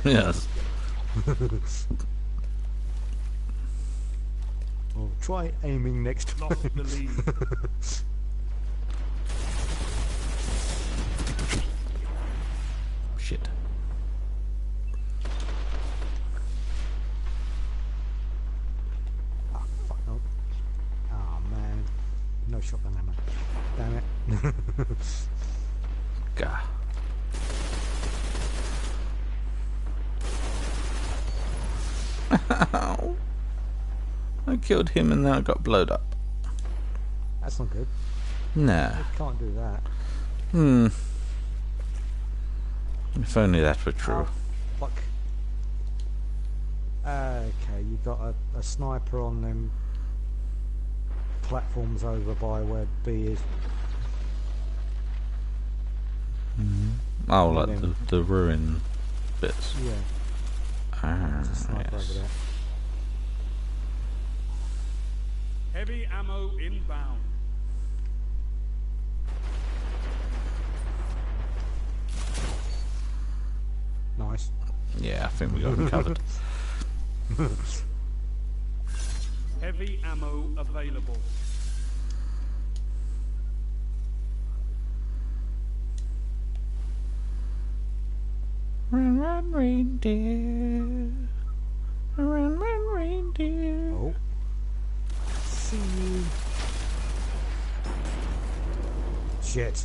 Yes. Well, try aiming next time. Lost the lead. Shit. Ah, fuck no. Oh man. No shotgun ammo. Damn it. Gah. Ow. I killed him and then I got blowed up. That's not good. Nah. You can't do that. If only that were true. Oh, fuck. Okay, you got a sniper on them platforms over by where B is. Oh, Yeah, like the ruin bits. Yeah, Ah, there's a sniper yes. over there. Heavy ammo inbound. Nice. Yeah, I think we got him covered. Heavy ammo available. Run, run, reindeer. Run, run, reindeer. Oh. See you. Shit.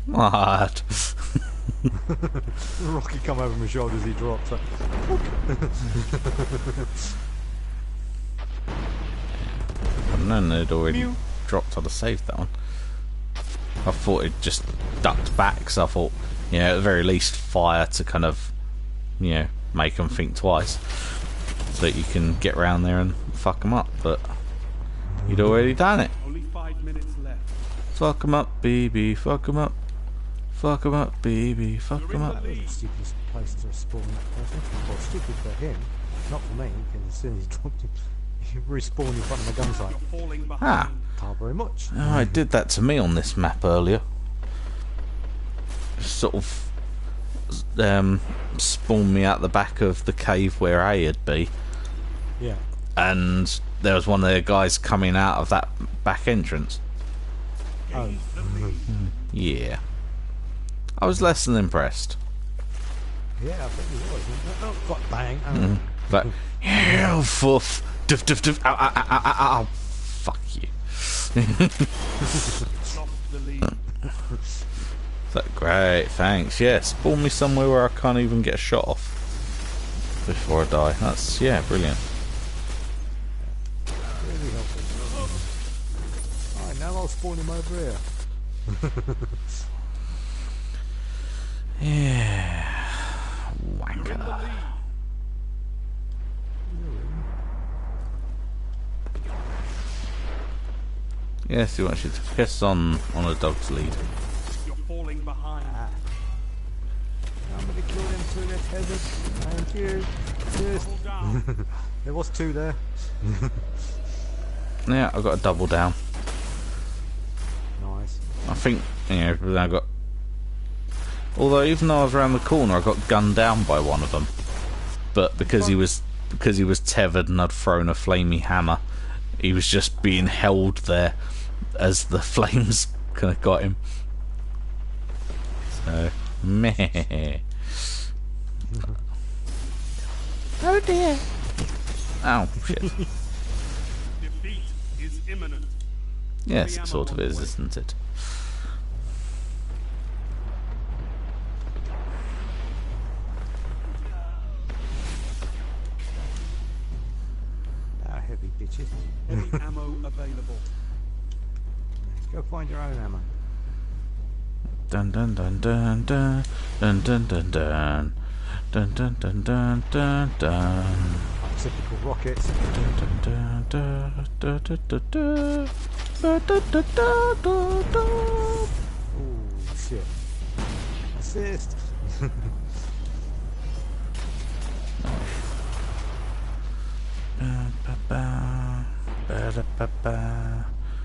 What? Rocky come over my shoulder as he dropped. So. And then they'd already dropped. I'd have saved that one. I thought it just ducked back, so I thought, yeah, at the very least, fire to kind of, you know, make them think twice, so that you can get around there and fuck them up. But you'd already done it. Only 5 minutes left. Fuck them up, baby. Fuck them up. Fuck them up, baby. Fuck them up. That was the stupidest place to spawn that person. Well, stupid for him, not for me, because as soon as he dropped him, he respawned in front of my gun sight. You're falling behind. Ah. Can't very much. Oh, it did that to me on this map earlier. Sort of spawned me out the back of the cave where A would be, Yeah. and there was one of the guys coming out of that back entrance. Oh. Yeah. I was less than impressed. Yeah, I think he was. Oh, God, bang. Oh. But, yeah, foof. Duff, duff, duff. Ow, ow, ow, ow, ow, ow. Fuck you. Lost the lead. So, great, thanks. Yeah, spawn me somewhere where I can't even get a shot off before I die. That's, yeah, brilliant. Really helpful. Alright, now I'll spawn him over here. Yeah. You're in the Wanker. lead. Yes, he wants you to piss on a dog's lead. You're falling behind. I'm gonna kill them two, they're tethered. Thank you. Cheers. Double down. There was two there. Yeah, I got a double down. Nice. I think, you know, I got... Although even though I was around the corner, I got gunned down by one of them. But because he was tethered and I'd thrown a flamey hammer, he was just being held there as the flames kind of got him. So, meh. Oh dear. Ow, shit. Defeat is imminent. Yes, it sort of is, isn't it? Ah, heavy bitches. Heavy ammo available. Go find your own ammo. Dun dun dun dun dun dun dun dun dun dun dun dun dun dun dun. Typical rockets. Dun dun dun dun dun dun dun dun dun dun dun dun. Oh shit. That's assist.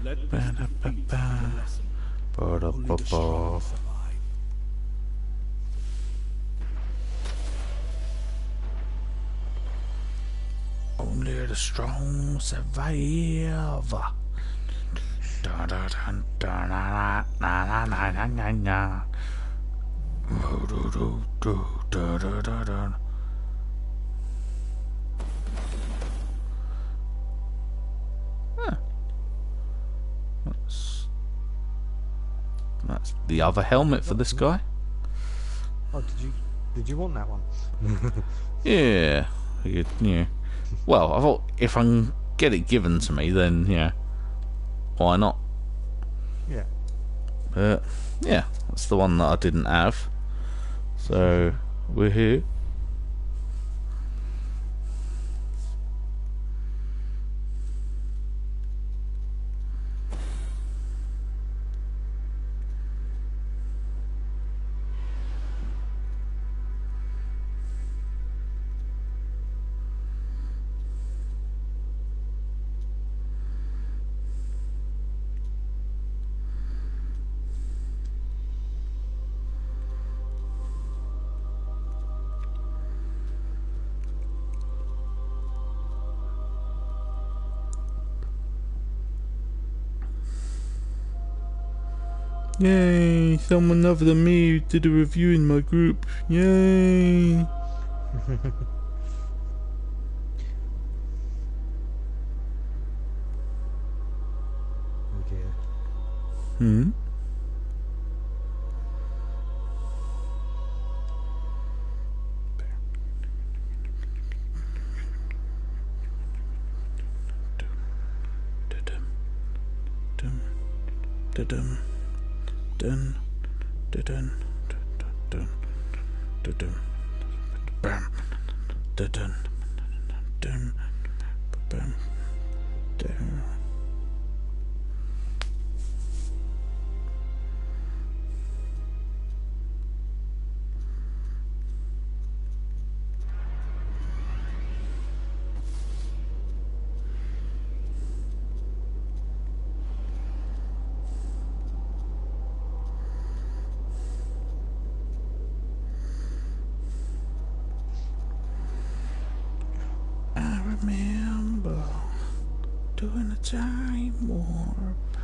Let this defeat be a lesson. Only the strong survive. Only the strong survive. Da da da da na na na na na na na. Do do do do do do do. Huh. That's the other helmet for this guy. Oh, did you want that one? Yeah, yeah. Well, I thought if I can get it given to me, then yeah, why not? Yeah. But yeah, that's the one that I didn't have. So we're here. Yay! Someone other than me did a review in my group. Yay! Oh dear. Hmm. Dun dun dun dun dun dun bam dun dun dun bam dun. Remember doing a time warp.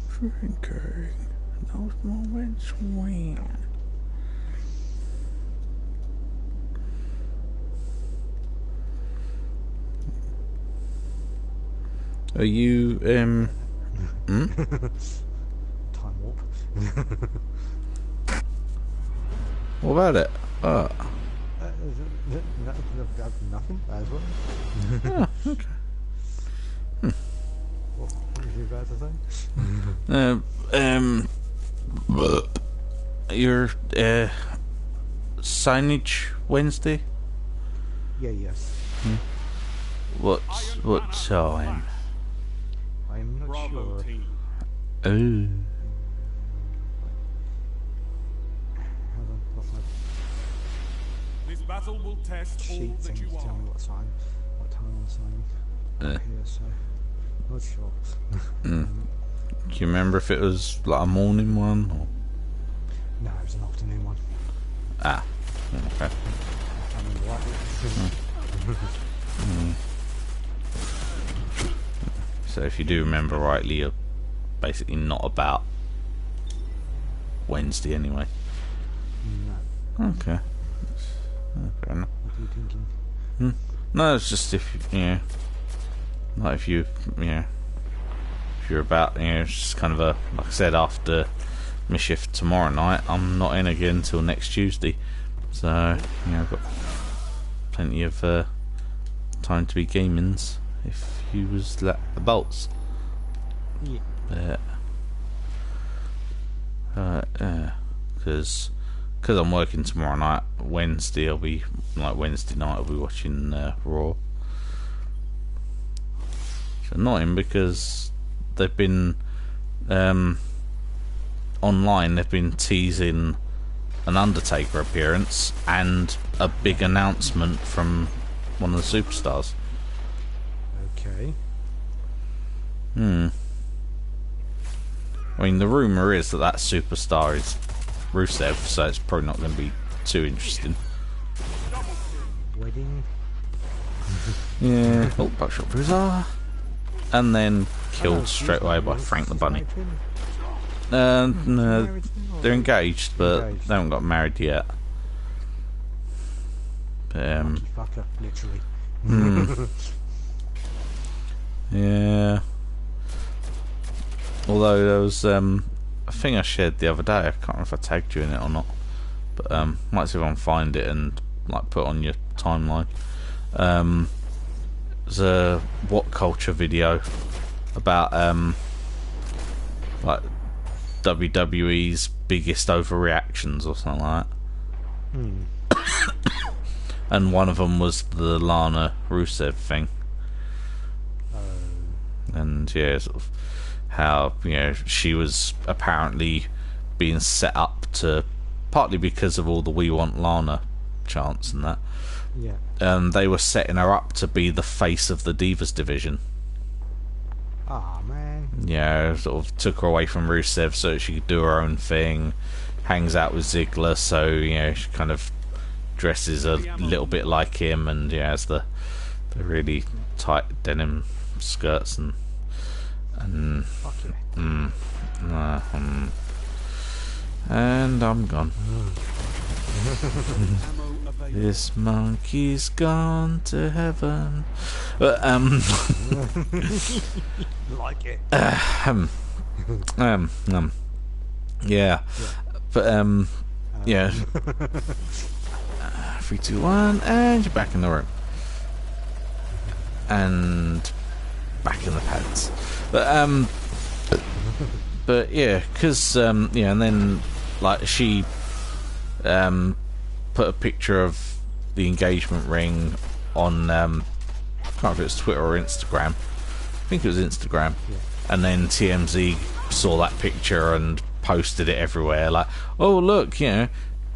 Drinking those moments when. Are you Time warp. What about it? Nothing as well. Oh, okay. What was you about to say? Your signage Wednesday? Yeah, yes. What time? I'm not Bravo sure. team. Oh. Hold on, got my This battle will test all sheet that thing you to tell are. me what time I'm signing. Here, so not sure. Do you remember if it was like a morning one or? No, it was an afternoon one. Ah. Okay. I mean, what? So if you do remember rightly, you're basically not about Wednesday anyway. No. Okay. Fair enough. What are you thinking? No, it's just if like if you if you're about it's just kind of a, like I said, after my shift tomorrow night, I'm not in again until next Tuesday, so I've got plenty of time to be gamings if you was about. Yeah. Because I'm working tomorrow night. Wednesday I'll be Wednesday night I'll be watching Raw. It's annoying because they've been online they've been teasing an Undertaker appearance and a big announcement from one of the superstars. Okay. I mean, the rumour is that that superstar is Rusev, so it's probably not going to be too interesting. Wedding. Yeah. Oh, buckshot bruiser. And then killed straight away by Frank the Bunny. No, they're engaged, but they haven't got married yet. Lucky fucker, literally. Yeah. Although there was a thing I shared the other day, I can't remember if I tagged you in it or not, but might see if I can find it and like put it on your timeline. There's a What Culture video about like WWE's biggest overreactions or something like that. And one of them was the Lana Rusev thing. And yeah, sort of how, you know, she was apparently being set up to, partly because of all the "We Want Lana" chants and that. Yeah. They were setting her up to be the face of the Divas division. Ah, man. Yeah, sort of took her away from Rusev so that she could do her own thing. Hangs out with Ziggler, so you know she kind of dresses a little bit like him, and yeah, has the really tight denim skirts and Fuck yeah. and I'm gone. This monkey's gone to heaven. But Like it. Yeah. But yeah. 3, 2, 1, and you're back in the room. And back in the pants. But yeah, because yeah, and then like she put a picture of the engagement ring on I can't remember if it was Twitter or Instagram. I think it was Instagram. Yeah. And then TMZ saw that picture and posted it everywhere, like, oh look, you know,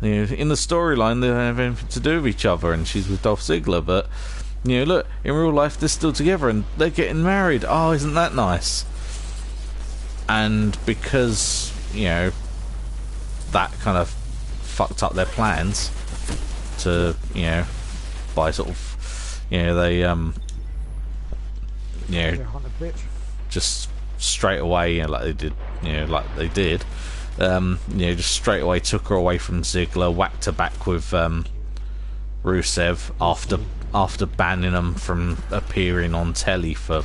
in the storyline they don't have anything to do with each other, and she's with Dolph Ziggler, but you know, look, in real life they're still together and they're getting married. Oh, isn't that nice? And because, you know, that kind of fucked up their plans to, you know, by sort of, you know, they you know, just straight away, you know, like they did, you know, just straight away took her away from Ziggler, whacked her back with Rusev after banning them from appearing on telly for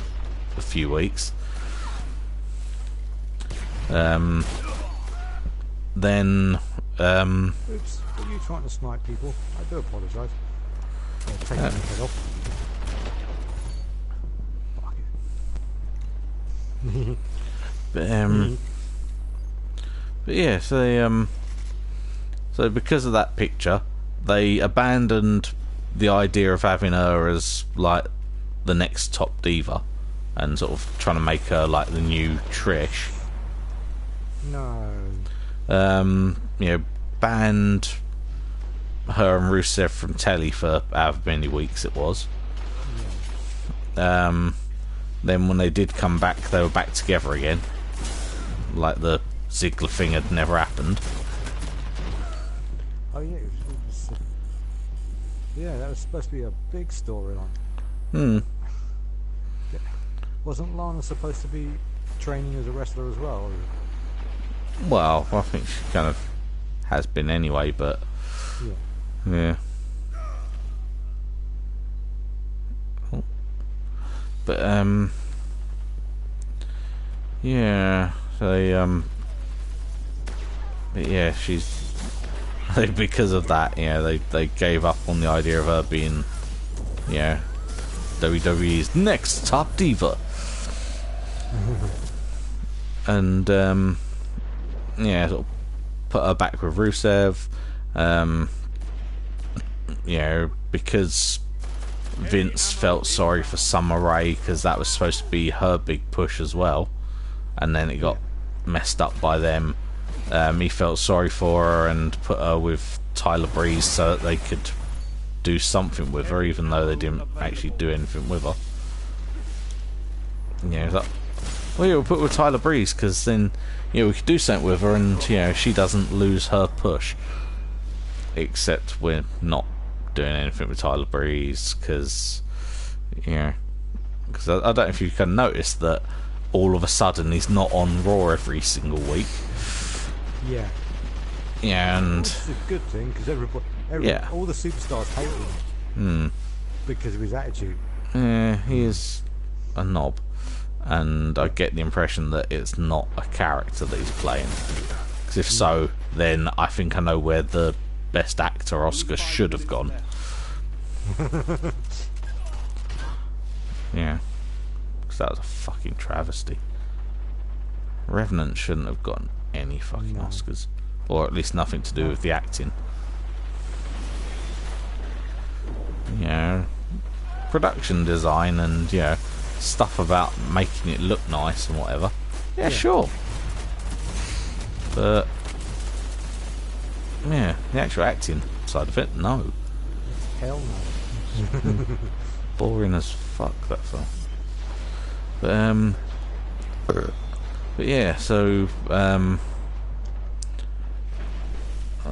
a few weeks. Then Oops, are you trying to snipe people? I do apologise. Take my head off. Fuck it. But yeah, so they so because of that picture, they abandoned the idea of having her as like the next top diva and sort of trying to make her like the new Trish. No. You know, banned her and Rusev from telly for however many weeks it was. Then when they did come back, they were back together again, like the Ziggler thing had never happened. Oh yeah, yeah, that was supposed to be a big storyline. Wasn't Lana supposed to be training as a wrestler as well? Well, I think she kind of has been anyway, but yeah. Oh. But yeah, so but yeah, she's because of that, you know, they gave up on the idea of her being, you know, WWE's next top diva. And yeah, sort of put her back with Rusev, you know, because Vince felt sorry for Summer Rae because that was supposed to be her big push as well, and then it got messed up by them, he felt sorry for her and put her with Tyler Breeze so that they could do something with her, even though they didn't actually do anything with her. Yeah, he's like, well, yeah, we'll put her with Tyler Breeze because then, you know, we could do something with her and, you know, she doesn't lose her push. Except we're not doing anything with Tyler Breeze because, you know, because I don't know if you can notice that all of a sudden he's not on Raw every single week. Yeah. Yeah, and it's a good thing because all the superstars hate him because of his attitude. Yeah, he is a knob, and I get the impression that it's not a character that he's playing. Because if so, then I think I know where the Best Actor Oscar should have gone. Yeah, because that was a fucking travesty. Revenant shouldn't have gotten any fucking Oscars, or at least nothing to do with the acting. You know, production design and, you know, stuff about making it look nice and whatever. Yeah, sure. But yeah, the actual acting side of it, no. Hell no. Boring as fuck, that film. But yeah, so I'll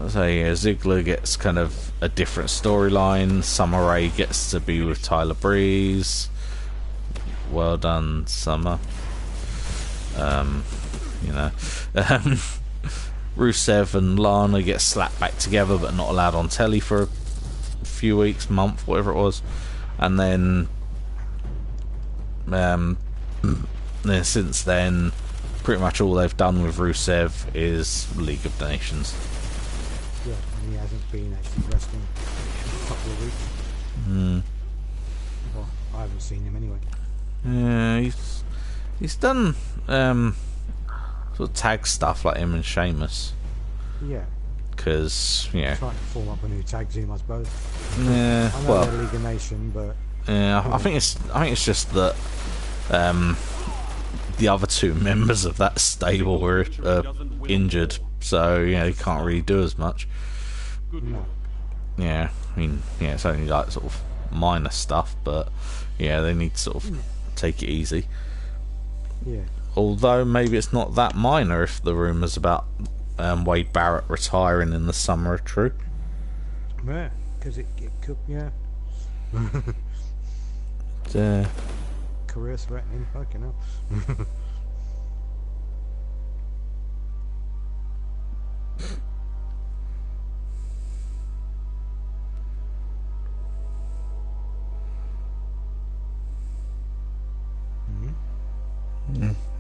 say Ziggler gets kind of a different storyline. Summer Rae gets to be with Tyler Breeze. Well done, Summer. You know, Rusev and Lana get slapped back together, but not allowed on telly for a few weeks, month, whatever it was, and then since then, pretty much all they've done with Rusev is League of Nations. Yeah, and he hasn't been actually wrestling for a couple of weeks. Well, I haven't seen him anyway. Yeah, he's done sort of tag stuff like him and Sheamus. Yeah. Because, yeah. Trying to form up a new tag team, I suppose. Yeah, I know well, they're League of Nation, but yeah, I think it's just that the other two members of that stable were injured, so yeah, they can't really do as much. no. Yeah, I mean, yeah, it's only like sort of minor stuff, but yeah, they need to sort of take it easy. Yeah. Although maybe it's not that minor if the rumours about Wade Barrett retiring in the summer are true. Yeah, because it could, yeah. Career threatening, fucking hell.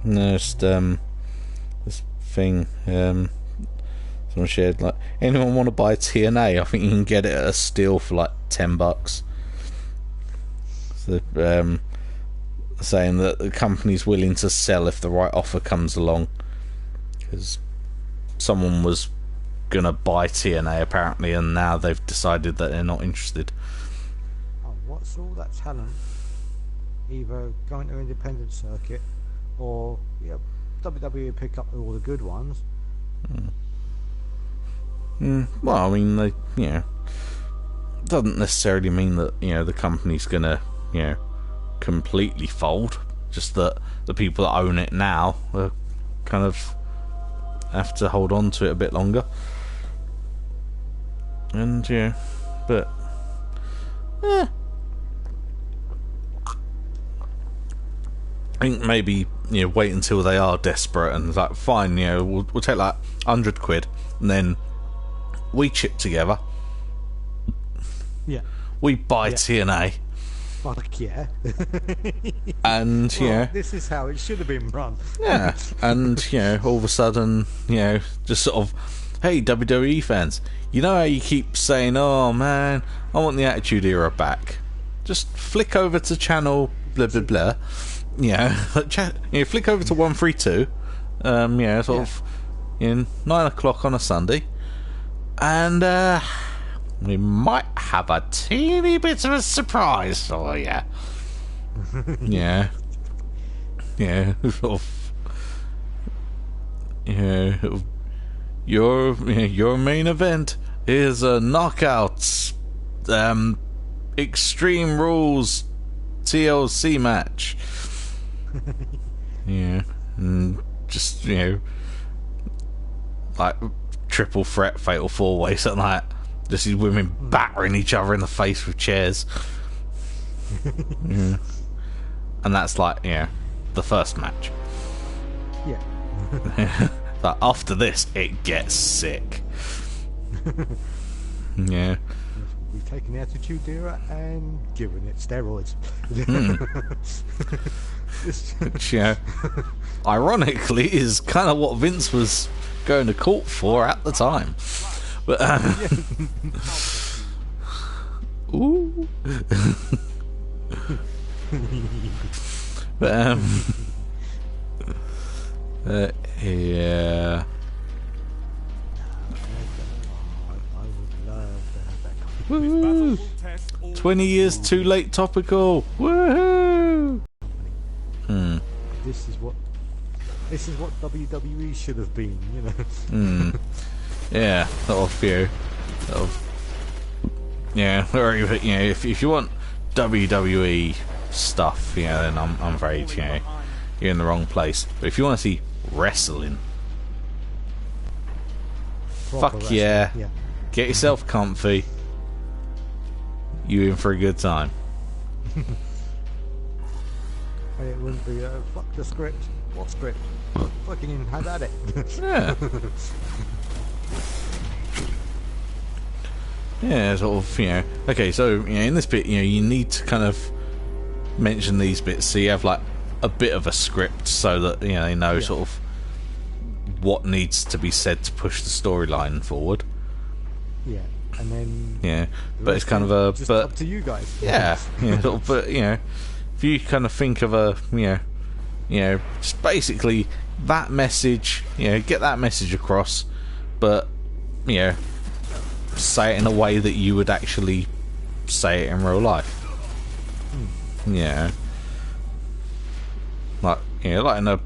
No, just this thing someone shared, like, anyone want to buy TNA? I think you can get it at a steal for like $10. So saying that the company's willing to sell if the right offer comes along, because someone was gonna buy TNA apparently, and now they've decided that they're not interested. Oh, what's all that talent? Either going to independent circuit, or WWE pick up all the good ones. Well, I mean, they, you know, doesn't necessarily mean that, you know, the company's gonna, you know, completely fold. Just that the people that own it now are kind of have to hold on to it a bit longer. And yeah, but I think maybe, you know, wait until they are desperate and like, fine, you know, we'll take like £100 and then we chip together. Yeah. We buy TNA. Fuck yeah. And well, yeah, this is how it should have been run. yeah, and you know, all of a sudden, you know, just sort of, hey, WWE fans, you know how you keep saying, oh man, I want the Attitude Era back? Just flick over to channel blah blah blah. Yeah, flick over to 132. Yeah, sort of in 9 o'clock on a Sunday, and we might have a teeny bit of a surprise for you. Yeah, sort of. Yeah, your main event is a knockouts, Extreme Rules TLC match. Yeah, and just like triple threat, fatal 4-way, something like that. Just these women battering each other in the face with chairs. Yeah. And that's like, the first match. Yeah. But after this, it gets sick. Yeah. We've taken the Attitude Era and given it steroids. Which, ironically, is kind of what Vince was going to court for at the time. But, ooh. But, yeah. I would love to have that Woo! 20 years too late topical. Woohoo! This is what WWE should have been, Yeah, sort of, yeah, or if you want WWE stuff, then I'm afraid, you're in the wrong place. But if you want to see wrestling, Proper fuck wrestling, yeah. yeah. Get yourself comfy. You in for a good time. And it wouldn't be, fuck the script. What script? Fucking have at it. Yeah. Yeah, sort of, okay, so, in this bit, you need to kind of mention these bits so you have, like, a bit of a script so that, they know sort of what needs to be said to push the storyline forward. Yeah, and then... Yeah, but it's kind of a... Just but up to you guys. Yeah, sort of, but, if you kind of think of a, just basically that message, get that message across, but, say it in a way that you would actually say it in real life. Yeah. Like, like in a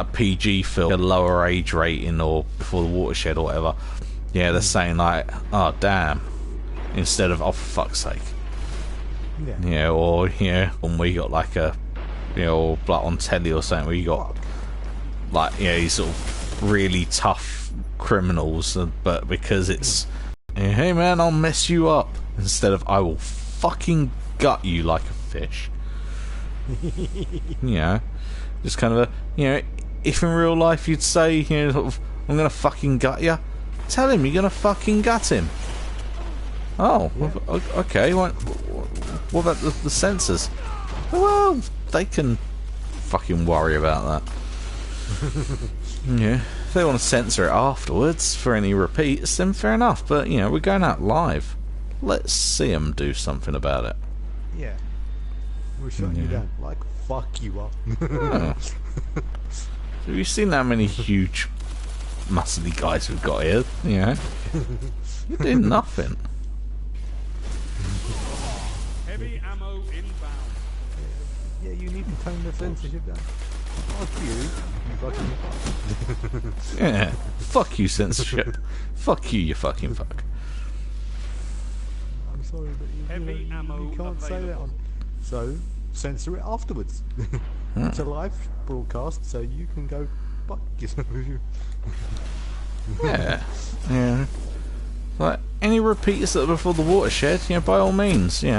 PG film, a lower age rating or Before the Watershed or whatever. Yeah, they're saying like, oh damn, instead of oh for fuck's sake. Yeah. Or when we got like a, like on telly or something where you got like these sort of really tough criminals, but because it's hey man, I'll mess you up, instead of I will fucking gut you like a fish. Just kind of a if in real life you'd say sort of, I'm gonna fucking gut you, tell him you're gonna fucking gut him. Oh, okay. What about the censors? Well, they can fucking worry about that. If they want to censor it afterwards for any repeats, then fair enough. But we're going out live. Let's see them do something about it. Yeah. We're shutting you down. Like, fuck you up. Have you seen how many huge, muscly guys we've got here? You're doing nothing. Heavy ammo inbound. Yeah, you need to tone the censorship down. Fuck you fucking fuck. Yeah. Fuck you, censorship. Fuck you, you fucking fuck. I'm sorry, but Heavy ammo you can't say that on. So, censor it afterwards. It's a live broadcast, so you can go fuck yourself. Yeah. Like any repeats that are Before the Watershed, by all means, we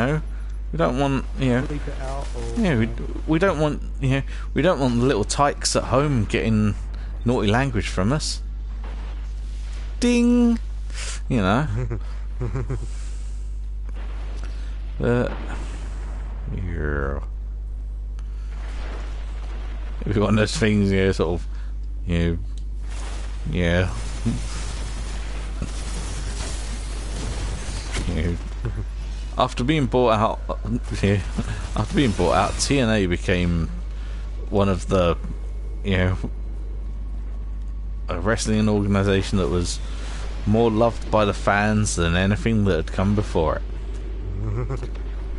don't want, Bleep it out, or, we don't want, we don't want the little tykes at home getting naughty language from us. Ding, But yeah, it'd be one of those things, sort of, yeah. After being bought out, TNA became one of the, a wrestling organisation that was more loved by the fans than anything that had come before it.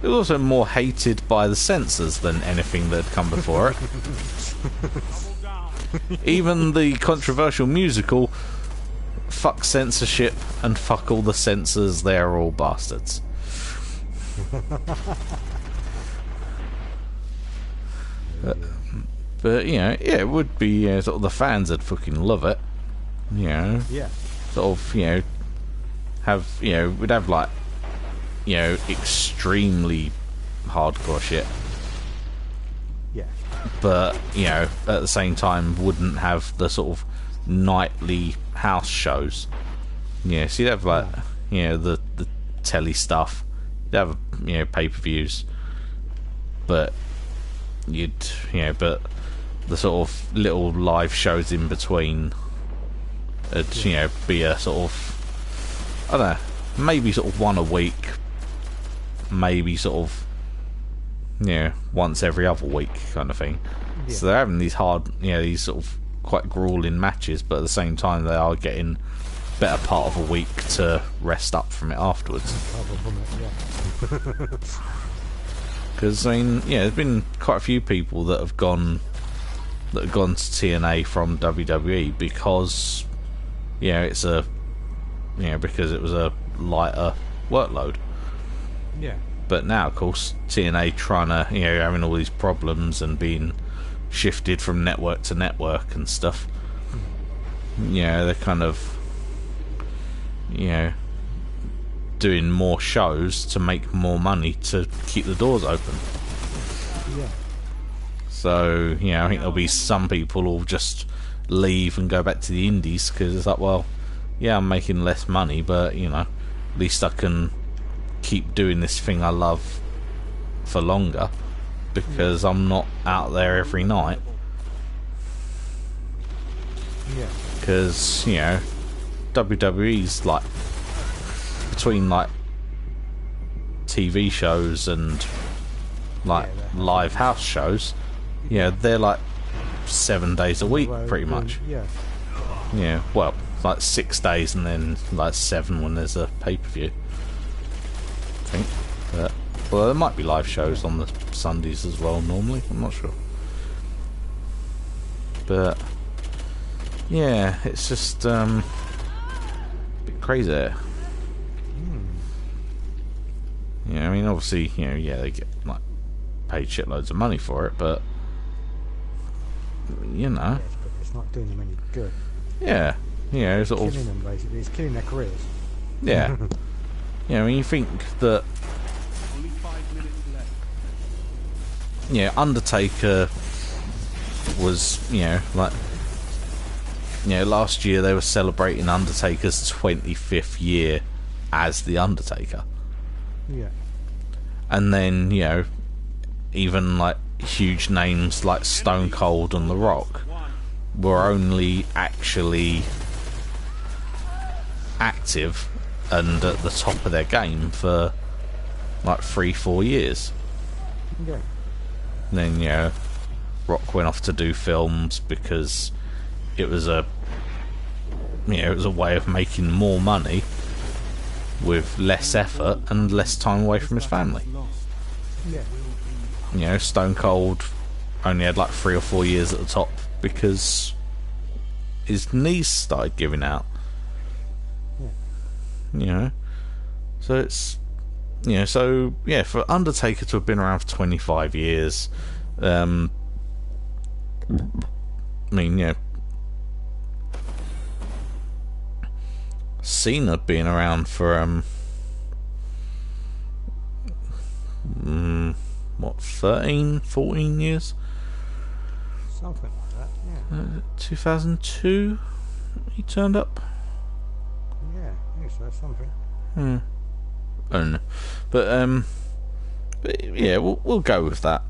It was also more hated by the censors than anything that had come before it. even the controversial musical, fuck censorship and fuck all the censors, they're all bastards. But you know, yeah, it would be sort of the fans would fucking love it. You know, Yeah. sort of, you know, we'd have like, you know, extremely hardcore shit. Yeah. But you know, at the same time, wouldn't have the sort of nightly house shows. Yeah, so you'd have like, you know, the telly stuff. You'd have, you know, pay-per-views, but but the sort of little live shows in between, you know, be a sort of, I don't know, maybe sort of one a week, maybe sort of, you know, once every other week kind of thing. Yeah. So they're having these hard, you know, these sort of quite grueling matches, but at the same time they are getting better part of a week to rest up from it afterwards. Because I mean, yeah, there's been quite a few people that have gone to TNA from WWE because, you know, it's a, you know, because it was a lighter workload. Yeah. But now, of course, TNA trying to, you know, having all these problems and being shifted from network to network and stuff. You know, they're kind of, you know, doing more shows to make more money to keep the doors open. Yeah. So, you know, I think there'll be some people who'll just leave and go back to the indies because it's like, well, yeah, I'm making less money, but, you know, at least I can keep doing this thing I love for longer because I'm not out there every night. Yeah. Because, you know, WWE's like, between like TV shows and like live house shows, yeah, they're like 7 days a week pretty much. Yeah. Yeah, well, like 6 days and then like 7 when there's a pay-per-view, I think. But, well, there might be live shows on the Sundays as well normally, I'm not sure. But yeah, it's just a bit crazy. Yeah, I mean, obviously, you know, yeah, they get like paid shitloads of money for it, but you know, Yes, but it's not doing them any good. yeah, you know, sort of, Killing them basically. It's killing their careers. yeah, yeah. I mean, you think that, yeah, Undertaker was, you know, like, you know, last year they were celebrating Undertaker's 25th year as the Undertaker. Yeah. And then, you know, even like huge names like Stone Cold and The Rock were only actually active and at the top of their game for like 3-4 years. Yeah. And then, you know, Rock went off to do films because it was a, you know, it was a way of making more money with less effort and less time away from his family. Yeah. You know, Stone Cold only had like 3 or 4 years at the top because his knees started giving out. Yeah. You know, so it's, you know, so yeah, for Undertaker to have been around for 25 years, I mean, yeah, Cena being around for what, 13, 14 years? Something like that. Yeah. 2002 he turned up. Yeah. I think so. Something. I don't know. But yeah, we'll go with that.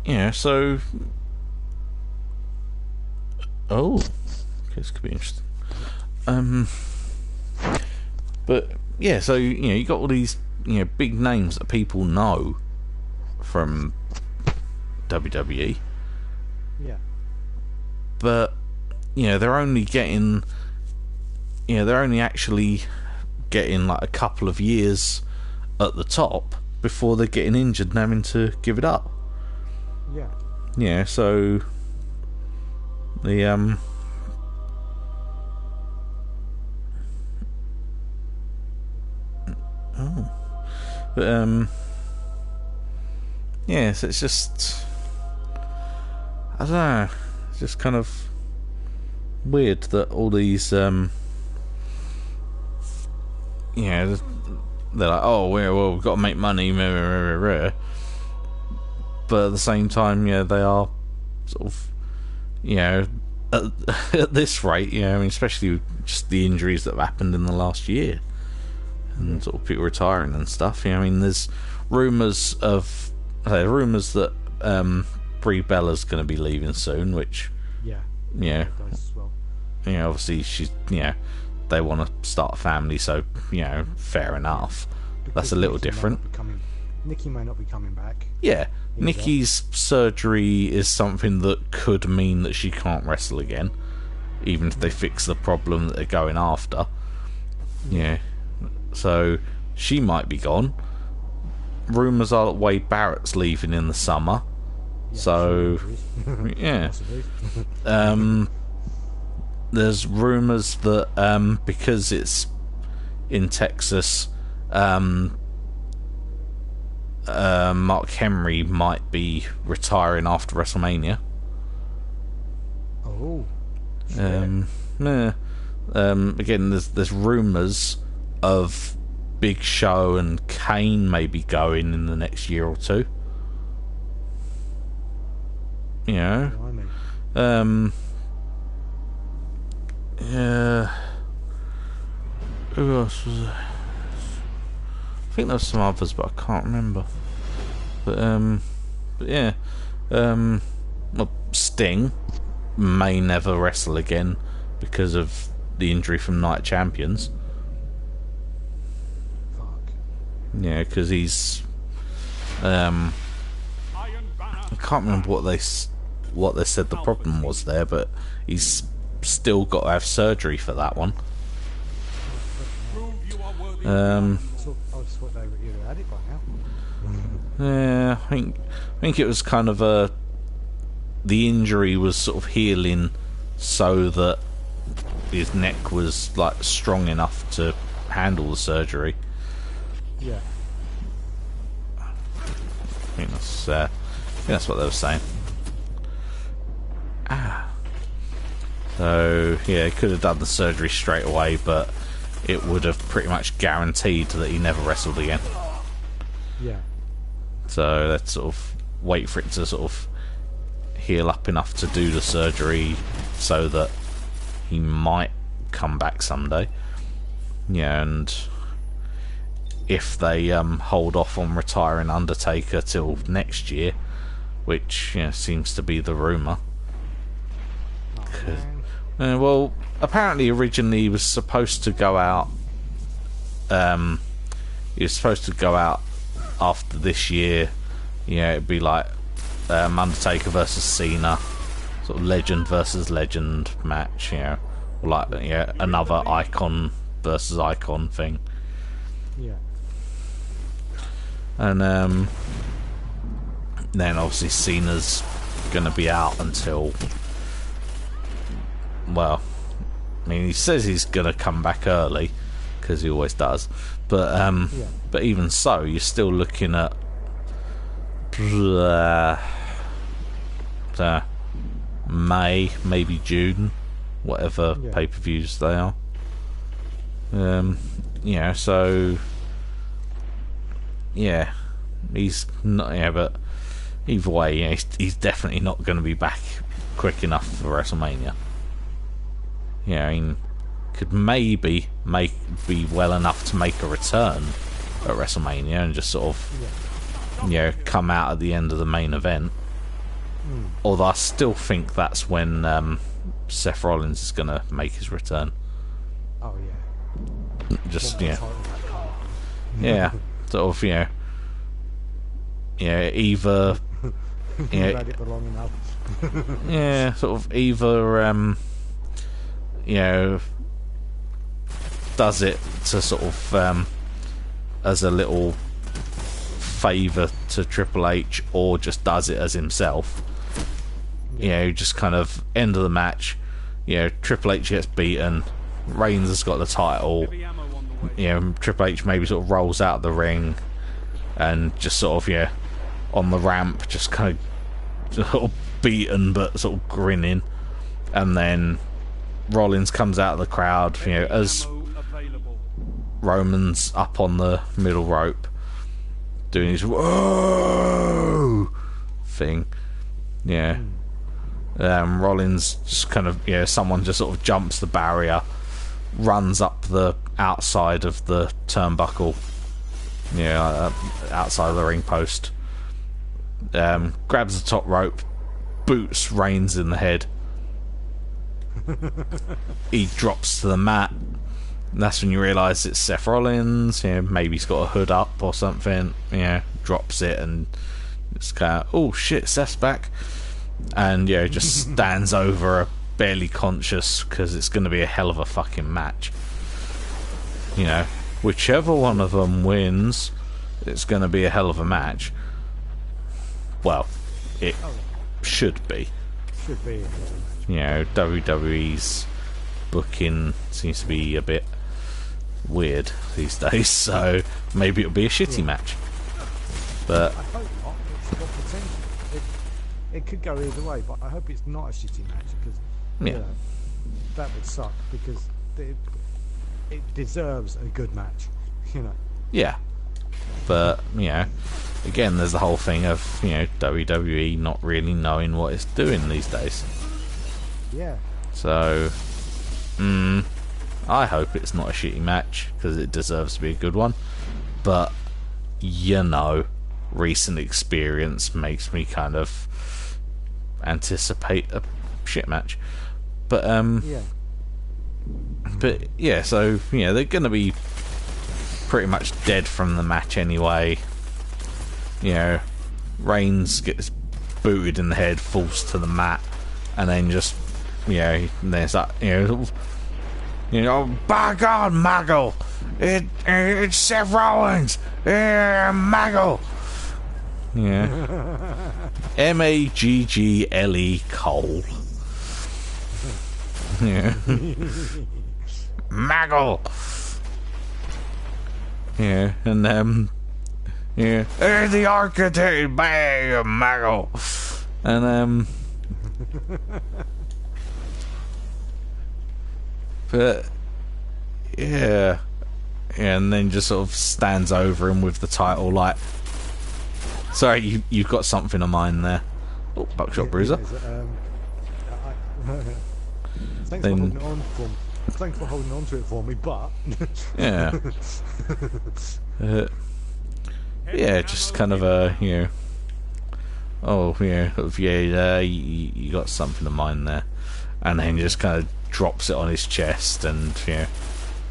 Yeah, so okay, this could be interesting. But yeah, so you know, you got all these, you know, big names that people know from WWE, Yeah. but you know, they're only getting, you know, they're only actually getting like a couple of years at the top before they're getting injured and having to give it up. Yeah. Yeah, so The oh, but yes, it's just, I don't know, it's just kind of weird that all these they're like, oh, well, we've got to make money, but at the same time, they are sort of, at this rate, I mean, especially with just the injuries that have happened in the last year, and sort of people retiring and stuff. I mean, there's rumours that Brie Bella's going to be leaving soon, which obviously she's they want to start a family, so fair enough. Because that's a little different. Nikki may not be coming back. Yeah, Nikki's surgery is something that could mean that she can't wrestle again, even if they fix the problem that they're going after. Yeah, so she might be gone. Rumours are that Wade Barrett's leaving in the summer. So yeah, there's rumours that because it's in Texas, Mark Henry might be retiring after WrestleMania. Oh. Again, there's rumours of Big Show and Kane maybe going in the next year or two. Yeah. Who else was there? I think there was some others, but I can't remember. But yeah. Well, Sting may never wrestle again because of the injury from Night Champions. Fuck. Yeah, because he's I can't remember what they said the problem was there, but he's still got to have surgery for that one. I just thought they would either had it by now. Yeah, I think it was kind of the injury was sort of healing so that his neck was like strong enough to handle the surgery. Yeah. I think that's what they were saying. So yeah, he could have done the surgery straight away, but it would have pretty much guaranteed that he never wrestled again. Yeah. So let's sort of wait for it to sort of heal up enough to do the surgery so that he might come back someday. Yeah, and if they hold off on retiring Undertaker till next year, which seems to be the rumour. Well, apparently originally he was supposed to go out. He was supposed to go out after this year. It'd be like Undertaker versus Cena, sort of legend versus legend match. Or like another icon versus icon thing. Yeah. And then obviously Cena's gonna be out until. Well, I mean, he says he's gonna come back early because he always does, but but even so, you're still looking at May, maybe June, whatever pay-per-views they are. So he's not. But either way, he's definitely not going to be back quick enough for WrestleMania. I mean, could maybe be well enough to make a return at WrestleMania and just sort of come out at the end of the main event. Although I still think that's when Seth Rollins is going to make his return. Oh yeah. Just sort of either let it long enough. sort of either does it to sort of as a little favour to Triple H, or just does it as himself. you know, just kind of end of the match. You know, Triple H gets beaten. Reigns has got the title. You know, Triple H maybe sort of rolls out the ring and just sort of, yeah, on the ramp, just kind of sort of beaten but sort of grinning. And then Rollins comes out of the crowd, you know, as Roman's up on the middle rope doing his whoa thing. Yeah. Rollins just kind of, yeah, someone just sort of jumps the barrier, runs up the outside of the turnbuckle, yeah, outside of the ring post, grabs the top rope, boots Reigns in the head. He drops to the mat. And that's when you realise it's Seth Rollins. You know, maybe he's got a hood up or something. Yeah, drops it and it's kind of, oh shit, Seth's back. And yeah, just stands over her, barely conscious, because it's going to be a hell of a fucking match. You know, whichever one of them wins, it's going to be a hell of a match. Well, it should be. Should be. You know, WWE's booking seems to be a bit weird these days, so maybe it'll be a shitty match. But I hope not. It's got potential. It could go either way, but I hope it's not a shitty match, because you know, that would suck, because it deserves a good match, you know. Yeah, but you know, again, there's the whole thing of, you know, WWE not really knowing what it's doing these days. Yeah. So, I hope it's not a shitty match, because it deserves to be a good one. But you know, recent experience makes me kind of anticipate a shit match. But yeah, so you know, they're gonna be pretty much dead from the match anyway. You know, Reigns gets booted in the head, falls to the mat, and then just, you know, there's that, you know, by God, Maggle, it's Seth Rollins, Maggle. Yeah. Maggle Cole. Yeah. Maggle. Yeah, and yeah, the architect, bang, Maggle, and but yeah, and then just sort of stands over him with the title, like, sorry, you've got something of mine there. Oh, Buckshot Bruiser. Thanks for holding on for me. Thanks for holding on to it for me, but yeah, yeah, just kind of a, you know, oh yeah, you got something of mine there, and then he just kind of drops it on his chest and, you know,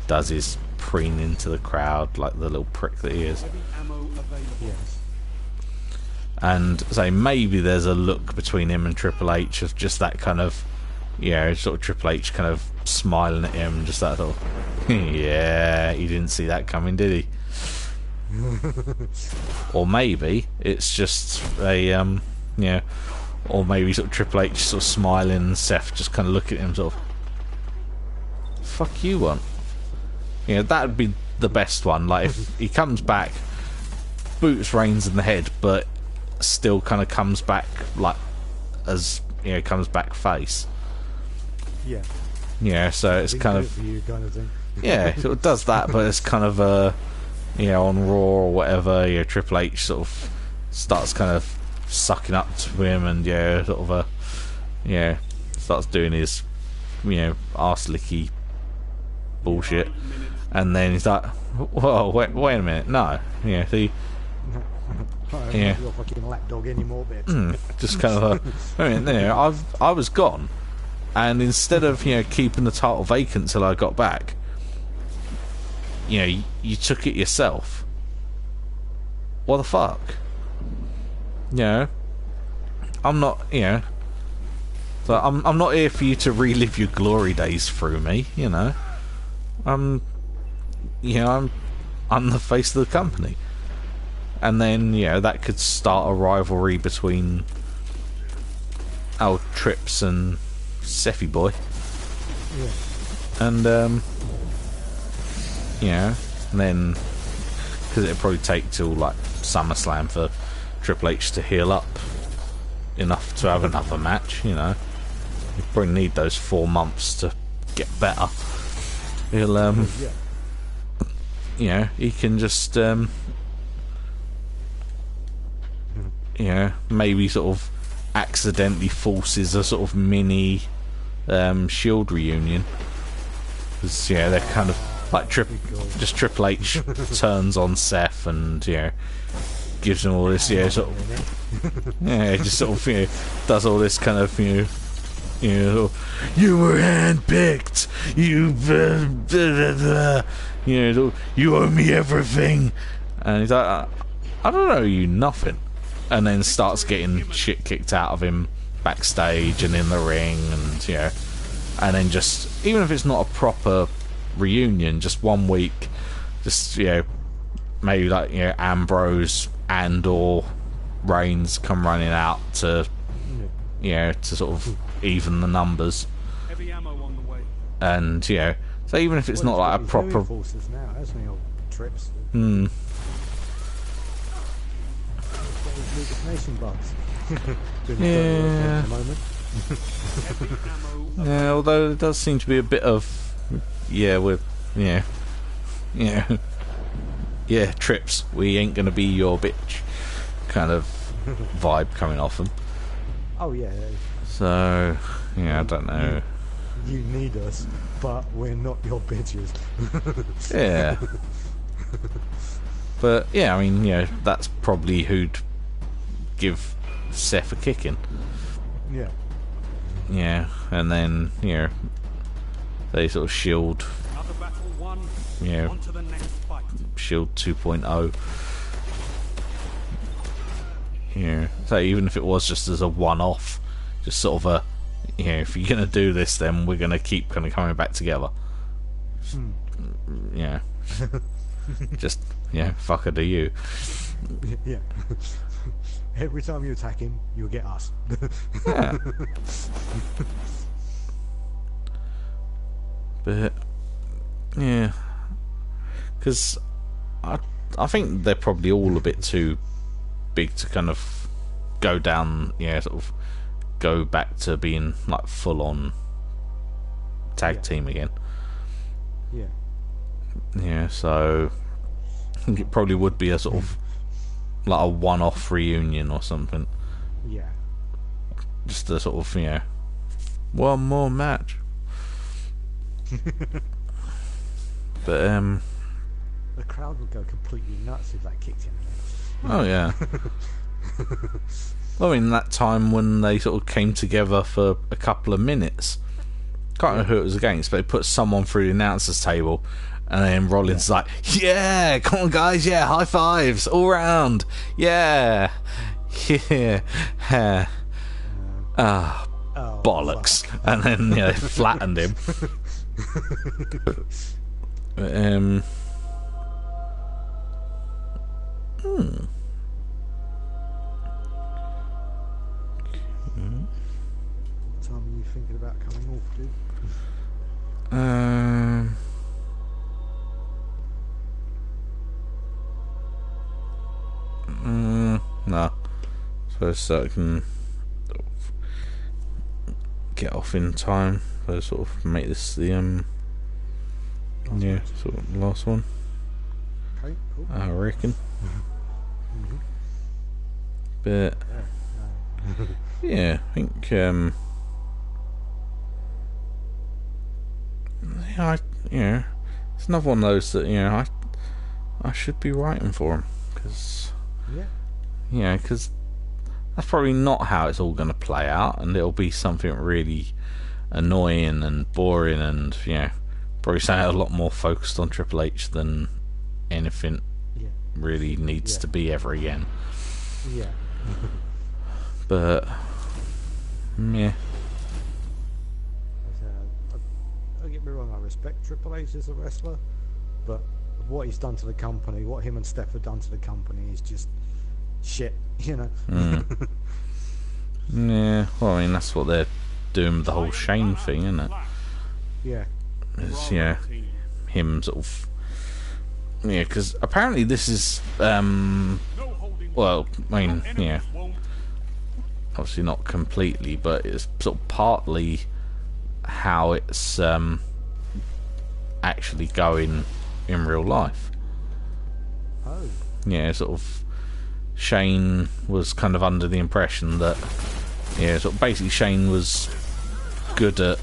does his preen into the crowd like the little prick that he is. yes. And say maybe there's a look between him and Triple H of just that kind of, you know, sort of Triple H kind of smiling at him, just that sort of, yeah, he didn't see that coming, did he? Or maybe it's just a yeah, or maybe sort of Triple H sort of smiling and Seth just kind of look at him sort of, fuck you want. You know, that would be the best one. Like if he comes back, boots Reigns in the head, but still kind of comes back like, as, you know, comes back face. Yeah. Yeah, so it's kind of, for you kind of thing. yeah, it sort of does that, but it's kind of a, you know, on Raw or whatever, you know, Triple H sort of starts kind of sucking up to him, and yeah, sort of a, yeah, starts doing his, you know, arse licky bullshit, and then he's like, whoa, wait a minute, no, yeah, see, yeah, Your fucking lapdog anymore, bitch. just kind of a, I mean, you know, I was gone, and instead of, you know, keeping the title vacant till I got back, you know, you took it yourself. What the fuck? You know, I'm not, you know, so I'm not here for you to relive your glory days through me, you know. You know, I'm the face of the company. And then, you know, that could start a rivalry between old Trips and Seffy Boy. Yeah. And you know, and then because it'd probably take till like SummerSlam for Triple H to heal up enough to have another match. You know, you probably need those 4 months to get better. He'll you know, he can just you know, maybe sort of accidentally forces a sort of mini Shield reunion, because yeah, they're kind of like just Triple H turns on Seth and, you know, gives him all this, yeah, sort of, yeah, just sort of, you know, does all this kind of, you know, you were handpicked, you, you know, you owe me everything, and he's like, I don't owe you nothing, and then starts getting shit kicked out of him backstage and in the ring, and, you know, and then just, even if it's not a proper reunion, just 1 week, just, you know, maybe like, you know, Ambrose and or Reigns come running out to, you know, to sort of even the numbers. Heavy ammo on the way. And, you know, so even if it's not like a proper forces now, hasn't he, old Trips? Lucas Nation bugs. Yeah. At the moment. Yeah, although there does seem to be a bit of, yeah, with, yeah, yeah, Trips, we ain't gonna be your bitch kind of vibe coming off them. Oh yeah. So, yeah, I don't know. You need us, but we're not your bitches. Yeah. But yeah, I mean, you know, that's probably who'd give Seth a kicking. Yeah. Yeah, and then, you know, they sort of Shield, Another battle won. you know, On to the next fight. Shield 2.0. Yeah, so even if it was just as a one-off, just sort of a, you know, if you're gonna do this, then we're gonna keep kind of coming back together. Yeah. Just, yeah, fucker do you. Yeah. Every time you attack him, you'll get us. Yeah. But yeah, because I think they're probably all a bit too big to kind of go down, yeah, sort of go back to being like full on tag team again. Yeah. Yeah, so I think it probably would be a sort of like a one-off reunion or something. Yeah. Just a sort of, you know, one more match. But The crowd would go completely nuts if that kicked in. oh yeah. I mean, that time when they sort of came together for a couple of minutes, can't remember who it was against, but they put someone through the announcer's table, and then Rollins like, yeah, come on guys, yeah, high fives all round, yeah, yeah, Oh, bollocks, fuck. and then, you know, flattened him. But, What time are you thinking about coming off, dude? No. So I can get off in time. So sort of make this the yeah, sort of last one. Okay, cool. I reckon. But yeah, I think yeah, it's another one of those that, you know, I should be writing for him, because because that's probably not how it's all going to play out, and it'll be something really annoying and boring, and, you know, probably something a lot more focused on Triple H than anything really needs to be ever again. Yeah. But yeah. Don't get me wrong, I respect Triple H as a wrestler, but what he's done to the company, what him and Steph have done to the company, is just shit, you know. Yeah, well, I mean, that's what they're doing with the whole Shane thing, isn't it? Yeah. Is, him sort of... Yeah, because apparently this is, well, I mean, yeah, obviously not completely, but it's sort of partly how it's actually going in real life. Oh. Yeah, sort of Shane was kind of under the impression that, yeah, sort of basically Shane was good at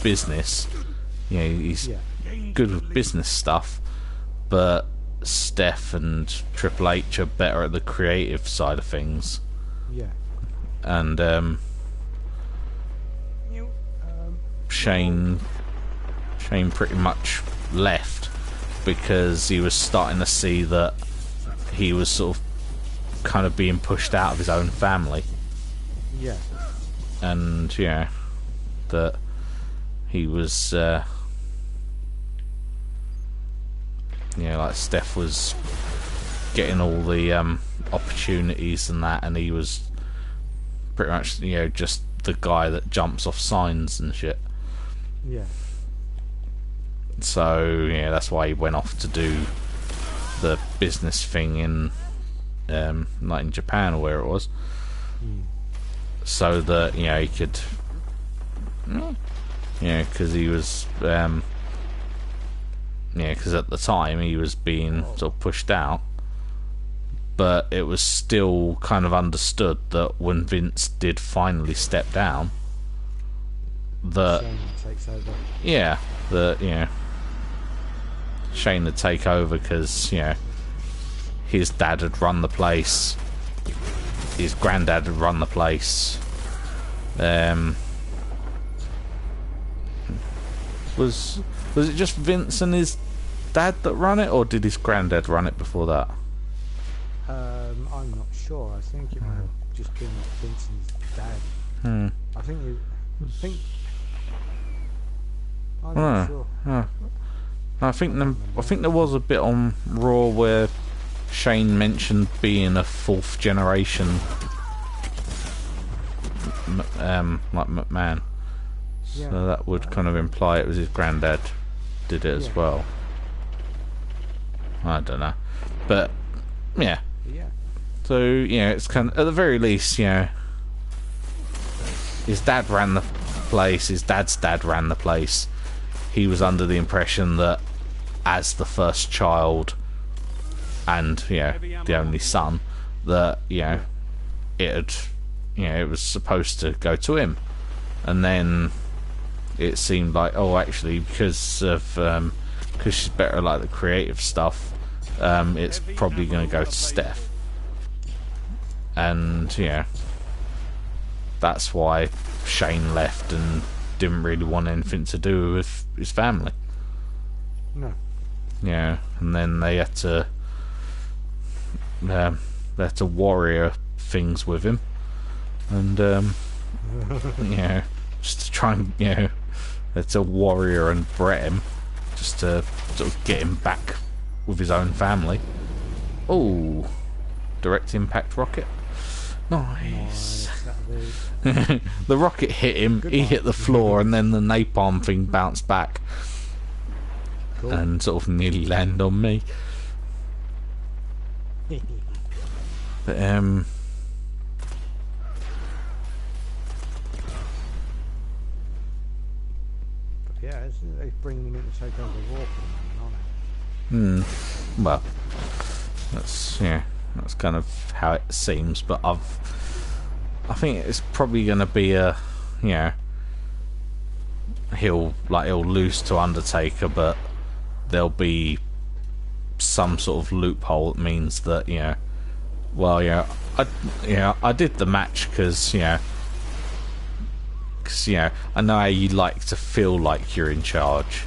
business. Yeah, he's good with business stuff, but Steph and Triple H are better at the creative side of things. Yeah. And Shane pretty much left because he was starting to see that he was sort of kind of being pushed out of his own family. Yeah. And yeah, that he was like Steph was getting all the opportunities and that, and he was pretty much just the guy that jumps off signs and shit. Yeah. So yeah, that's why he went off to do the business thing in like in Japan or where it was, so that he could, because he was because at the time he was being sort of pushed out, but it was still kind of understood that when Vince did finally step down, that Shane takes over. Shane would take over because his dad had run the place, his granddad had run the place. Was it just Vince and his dad that run it, or did his granddad run it before that? I'm not sure. I think it might have just been Vincent's dad. I think I'm not sure. I think there was a bit on Raw where Shane mentioned being a fourth generation like McMahon. So that would kind of imply it was his granddad did it as well. I don't know, but yeah. So it's kind of, at the very least, his dad ran the place. His dad's dad ran the place. He was under the impression that, as the first child and the only son, that it had it was supposed to go to him, and then it seemed like, oh, actually, because she's better at like the creative stuff, it's probably going to go to Steph, and that's why Shane left and didn't really want anything to do with his family. No. Yeah, and then they had to warrior things with him, and just to try and they had to warrior and Brett him, just to sort of get him back with his own family. Oh, direct impact rocket, nice. The rocket hit him. He hit the floor, and then the napalm thing bounced back. Cool. And sort of nearly land on me. But yeah, they're bringing him in to take over the war for them, aren't they? Well, that's kind of how it seems. But I think it's probably going to be a he'll lose to Undertaker, but there'll be some sort of loophole that means that I did the match because I know how you like to feel like you're in charge,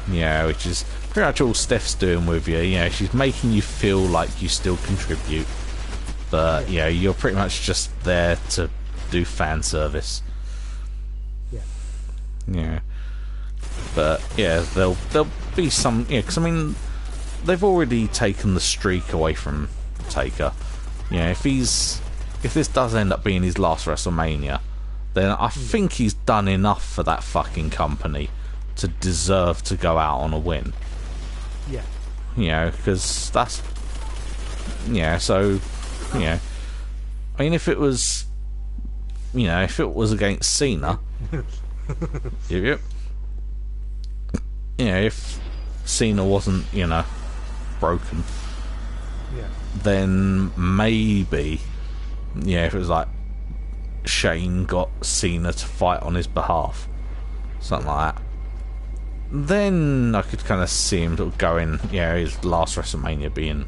which is pretty much all Steph's doing with you. She's making you feel like you still contribute, but you're pretty much just there to do fan service. But there'll be some, because I mean, they've already taken the streak away from Taker. If he's if this does end up being his last WrestleMania, then I think he's done enough for that fucking company to deserve to go out on a win. Yeah. You know, because that's... Yeah, so... You know... I mean, if it was... You know, if it was against Cena... Yep. You know, if Cena wasn't, you know, broken... Yeah. Then maybe... Yeah, if it was like... Shane got Cena to fight on his behalf. Something like that. Then I could kind of see him sort of going, you know, his last WrestleMania being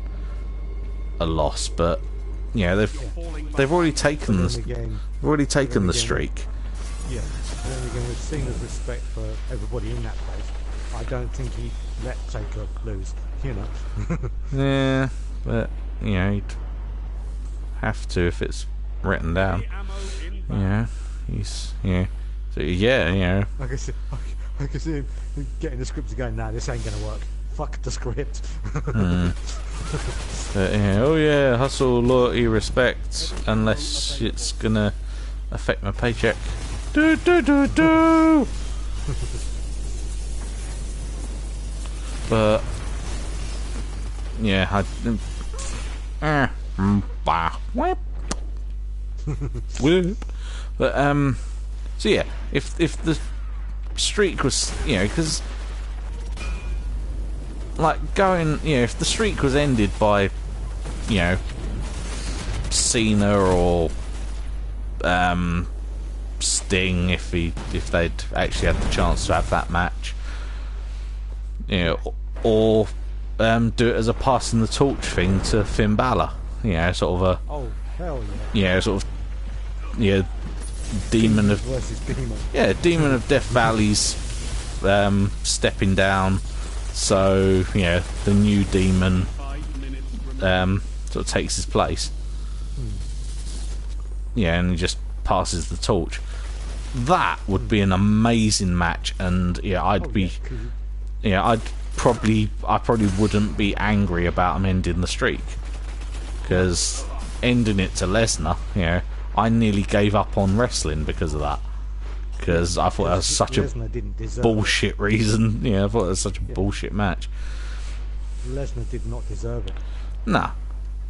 a loss, but you know they've already taken the streak. Yeah, and then again with Cena's respect for everybody in that place, I don't think he'd let Taker lose. You know. Yeah, but you know he'd have to if it's written down. Yeah, he's so yeah, you know. I can see him getting the script and going, nah, this ain't gonna work. Fuck the script. Yeah, oh yeah, hustle, loyalty, respect, unless it's gonna affect my paycheck. Do do do do. But yeah, but so yeah, if the streak was, you know, because like going, you know, if the streak was ended by, you know, Cena or Sting, if they'd actually had the chance to have that match, you know, or do it as a passing the torch thing to Finn Balor, you know, sort of a, oh hell yeah, you know, sort of, yeah, Demon of Demon of Death Valley's stepping down, so you know the new demon sort of takes his place. Yeah, and he just passes the torch. That would be an amazing match, and yeah, I probably wouldn't be angry about him ending the streak, because ending it to Lesnar, you know, I nearly gave up on wrestling because of that. Because I thought that was such a bullshit reason. Yeah, I thought it was such a bullshit match. Lesnar did not deserve it. Nah.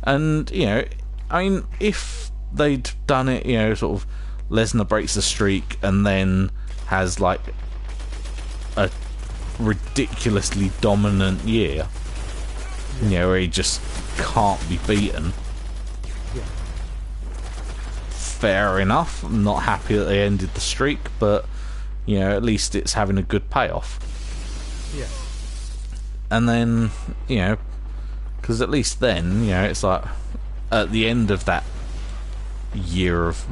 And, you know, I mean, if they'd done it, you know, sort of Lesnar breaks the streak and then has, like, a ridiculously dominant year, you know, where he just can't be beaten. Fair enough. I'm not happy that they ended the streak, but you know, at least it's having a good payoff. Yeah. And then, you know, because at least then, you know, it's like at the end of that year of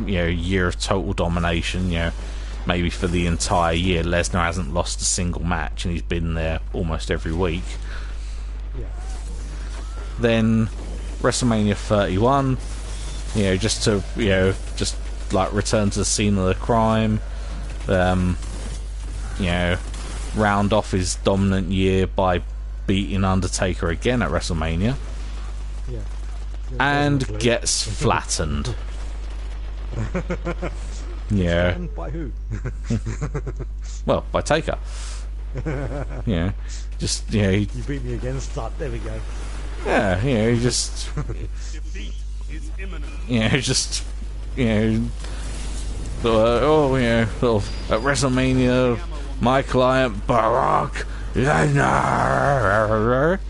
total domination, you know, maybe for the entire year, Lesnar hasn't lost a single match, and he's been there almost every week. Yeah. Then WrestleMania 31. You know, just to, you know, just like return to the scene of the crime, you know, round off his dominant year by beating Undertaker again at WrestleMania, and gets flattened. Yeah. Flattened by who? Well, by Taker. Yeah, just, you know, you beat me again. Start. There we go. Yeah, you know, he just. You know, just, you know, oh, you know, sort of at WrestleMania, my client Brock Lesnar,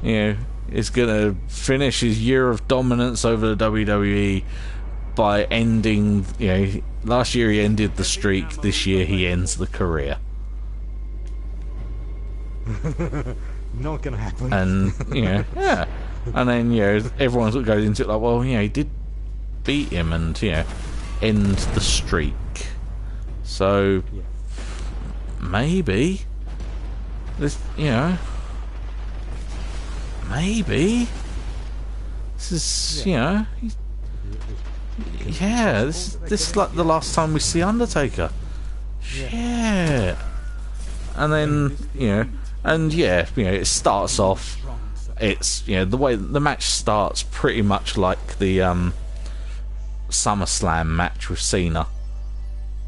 you know, is gonna finish his year of dominance over the WWE by ending, you know, last year he ended the streak, this year he ends the career. Not gonna happen. And, you know, yeah. And then, you know, everyone sort of goes into it like, well, you know, he did beat him and, you know, end the streak. So, maybe, this, you know, maybe, this is, you know, yeah, this is like the last time we see Undertaker. Shit. And then, you know, and yeah, you know, it starts off, it's, you know, the way the match starts pretty much like the SummerSlam match with Cena.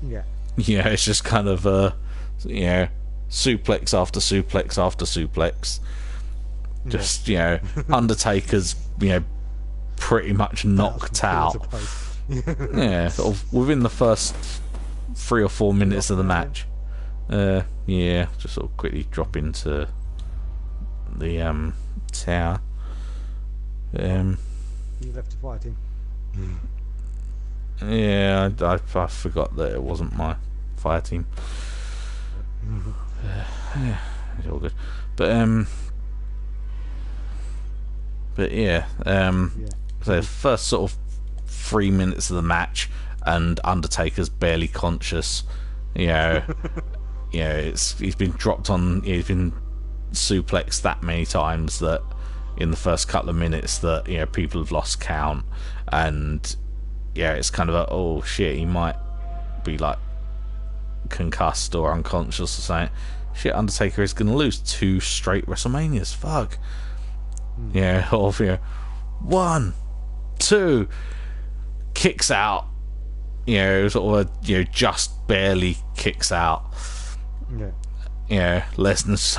Yeah. Yeah, it's just kind of suplex after suplex after suplex. Just Undertaker's pretty much knocked out. Yeah, sort of within the first 3 or 4 minutes of the match. Just sort of quickly drop into the tower. You left to fight him. Yeah, I forgot that it wasn't my fire team. Yeah, it's all good. But yeah, so first sort of 3 minutes of the match, and Undertaker's barely conscious. He's been dropped on. He's been suplexed that many times that in the first couple of minutes that people have lost count, and it's kind of oh shit, he might be like concussed or unconscious or something. Shit, Undertaker is going to lose 2 straight WrestleManias. Fuck. Or 1, 2, kicks out. Just barely kicks out. Lesnar's,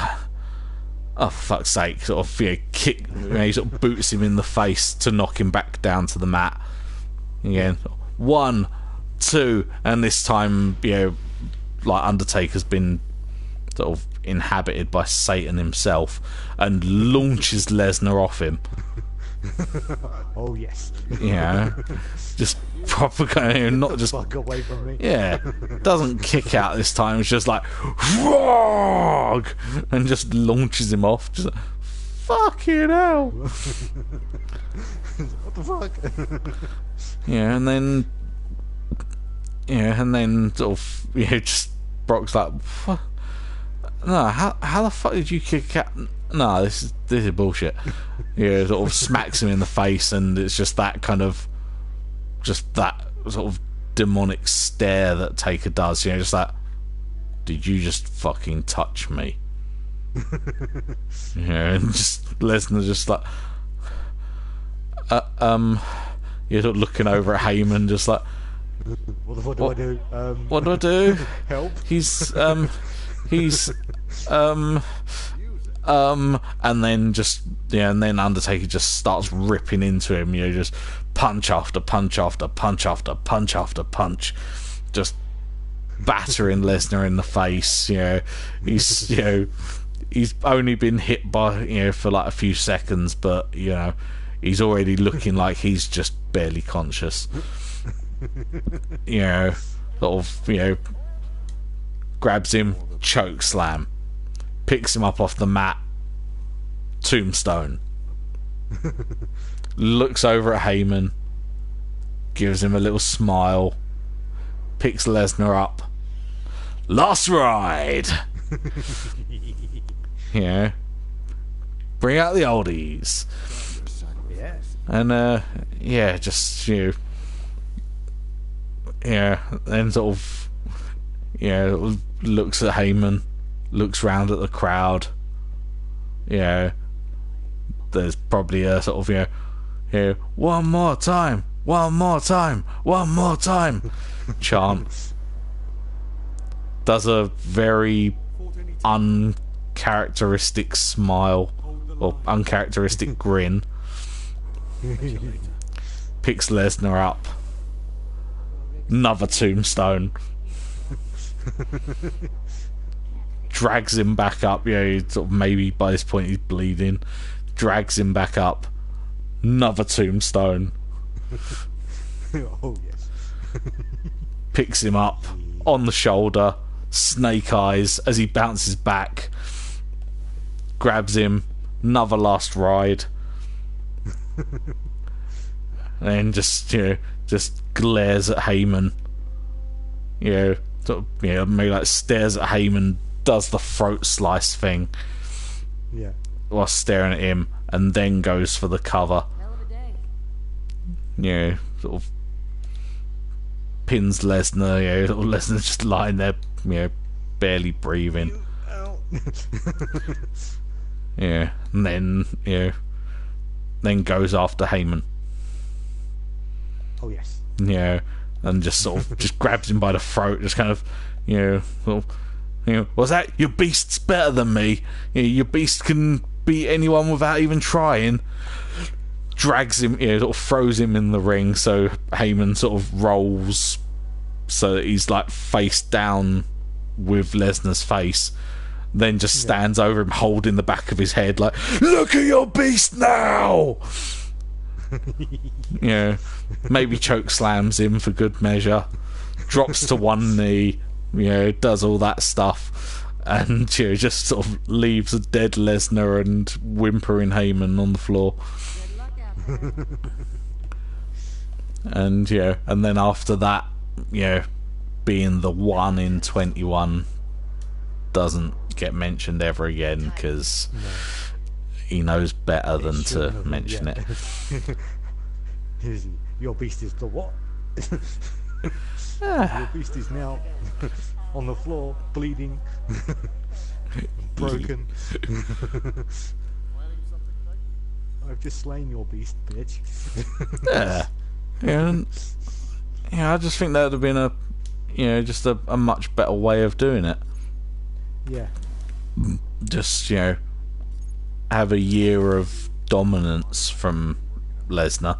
oh for fuck's sake, sort of kick. He sort of boots him in the face to knock him back down to the mat. Again, 1, 2, and this time like Undertaker's been sort of inhabited by Satan himself and launches Lesnar off him. Oh yes. Just proper going, not just fuck away from me. Doesn't kick out this time. It's just like frog, and just launches him off. Just like, fucking hell. What the fuck? And then sort of just Brock's like, what? No, how the fuck did you kick out? No, this is bullshit. Sort of smacks him in the face, and it's just that kind of, just that sort of demonic stare that Taker does. Just like, did you just fucking touch me? And just Lesnar just like, you're sort of looking over at Heyman, just like, what the fuck do I do? What do I do? Help. He's and then Undertaker just starts ripping into him, just punch after punch after punch after punch after punch, just battering Lesnar in the face. He's only been hit by for like a few seconds, but he's already looking like he's just barely conscious. Grabs him, choke slam, picks him up off the mat, tombstone. Looks over at Heyman, gives him a little smile, picks Lesnar up. Last ride. Bring out the oldies. And then sort of looks at Heyman, looks round at the crowd. There's probably a sort of one more time, one more time, one more time chant. Does a very uncharacteristic smile or uncharacteristic grin. Picks Lesnar up. Another tombstone. Drags him back up. Sort of maybe by this point he's bleeding. Drags him back up. Another tombstone. Oh yes. Picks him up on the shoulder. Snake eyes as he bounces back. Grabs him. Another last ride. And just glares at Heyman. Maybe like stares at Heyman, does the throat slice thing. While staring at him, and then goes for the cover. Sort of pins Lesnar. Lesnar's just lying there, barely breathing. And then goes after Heyman. Oh yes. you know, and just sort of just grabs him by the throat, just kind of, you know, sort of, you know, what's that? Your beast's better than me. You know, your beast can beat anyone without even trying. Drags him, you know, sort of throws him in the ring, so Heyman sort of rolls so that he's like face down with Lesnar's face. Then just stands over him, holding the back of his head, like, "Look at your beast now!" You know, maybe choke slams him for good measure. Drops to one knee, you know, does all that stuff, and you know, just sort of leaves a dead Lesnar and whimpering Heyman on the floor. And you know, and then after that, you know, being the 1 in 21 doesn't get mentioned ever again because he knows better than to mention it. Your beast is the what? Your beast is now on the floor, bleeding, broken. I've just slain your beast, bitch. I just think that would have been a, you know, just a much better way of doing it. Yeah. Just, you know, have a year of dominance from Lesnar,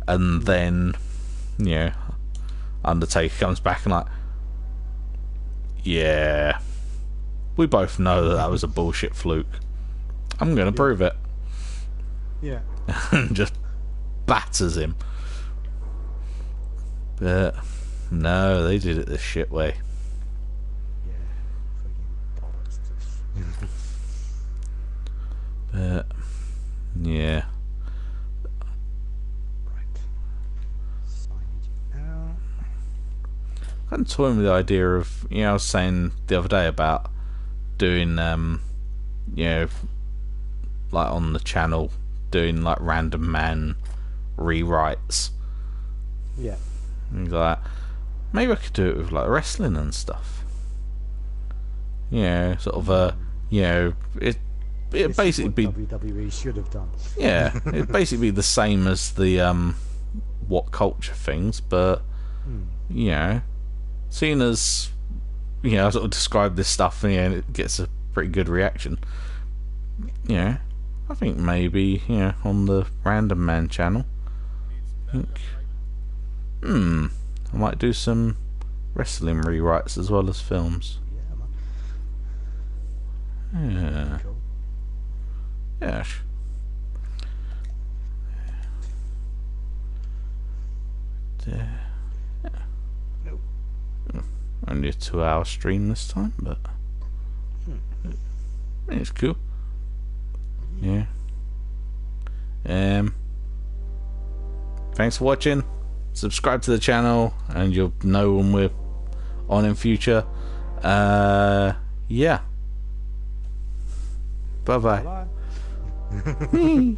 and then, you know, Undertaker comes back and like, yeah, we both know that was a bullshit fluke. I'm gonna prove it. Yeah. And just batters him. But no, they did it the shit way. But yeah. Right. Signage out. I'm toying with the idea of, you know, I was saying the other day about doing, you know, like on the channel, doing like random man rewrites. Yeah. Things like that. Maybe I could do it with like wrestling and stuff. You know, sort of you know, it basically be WWE should have done. Yeah, it'd basically be the same as the what culture things, but you know, seeing as, you know, I sort of describe this stuff and, you know, it gets a pretty good reaction. You know, I think maybe, you know, on the Random Man channel, I think, I might do some wrestling rewrites as well as films. Yeah. Cool. Yeah. Nope. Only a 2-hour stream this time, but it's cool. Yeah. Thanks for watching. Subscribe to the channel, and you'll know when we're on in future. Yeah. Bye bye. Bye.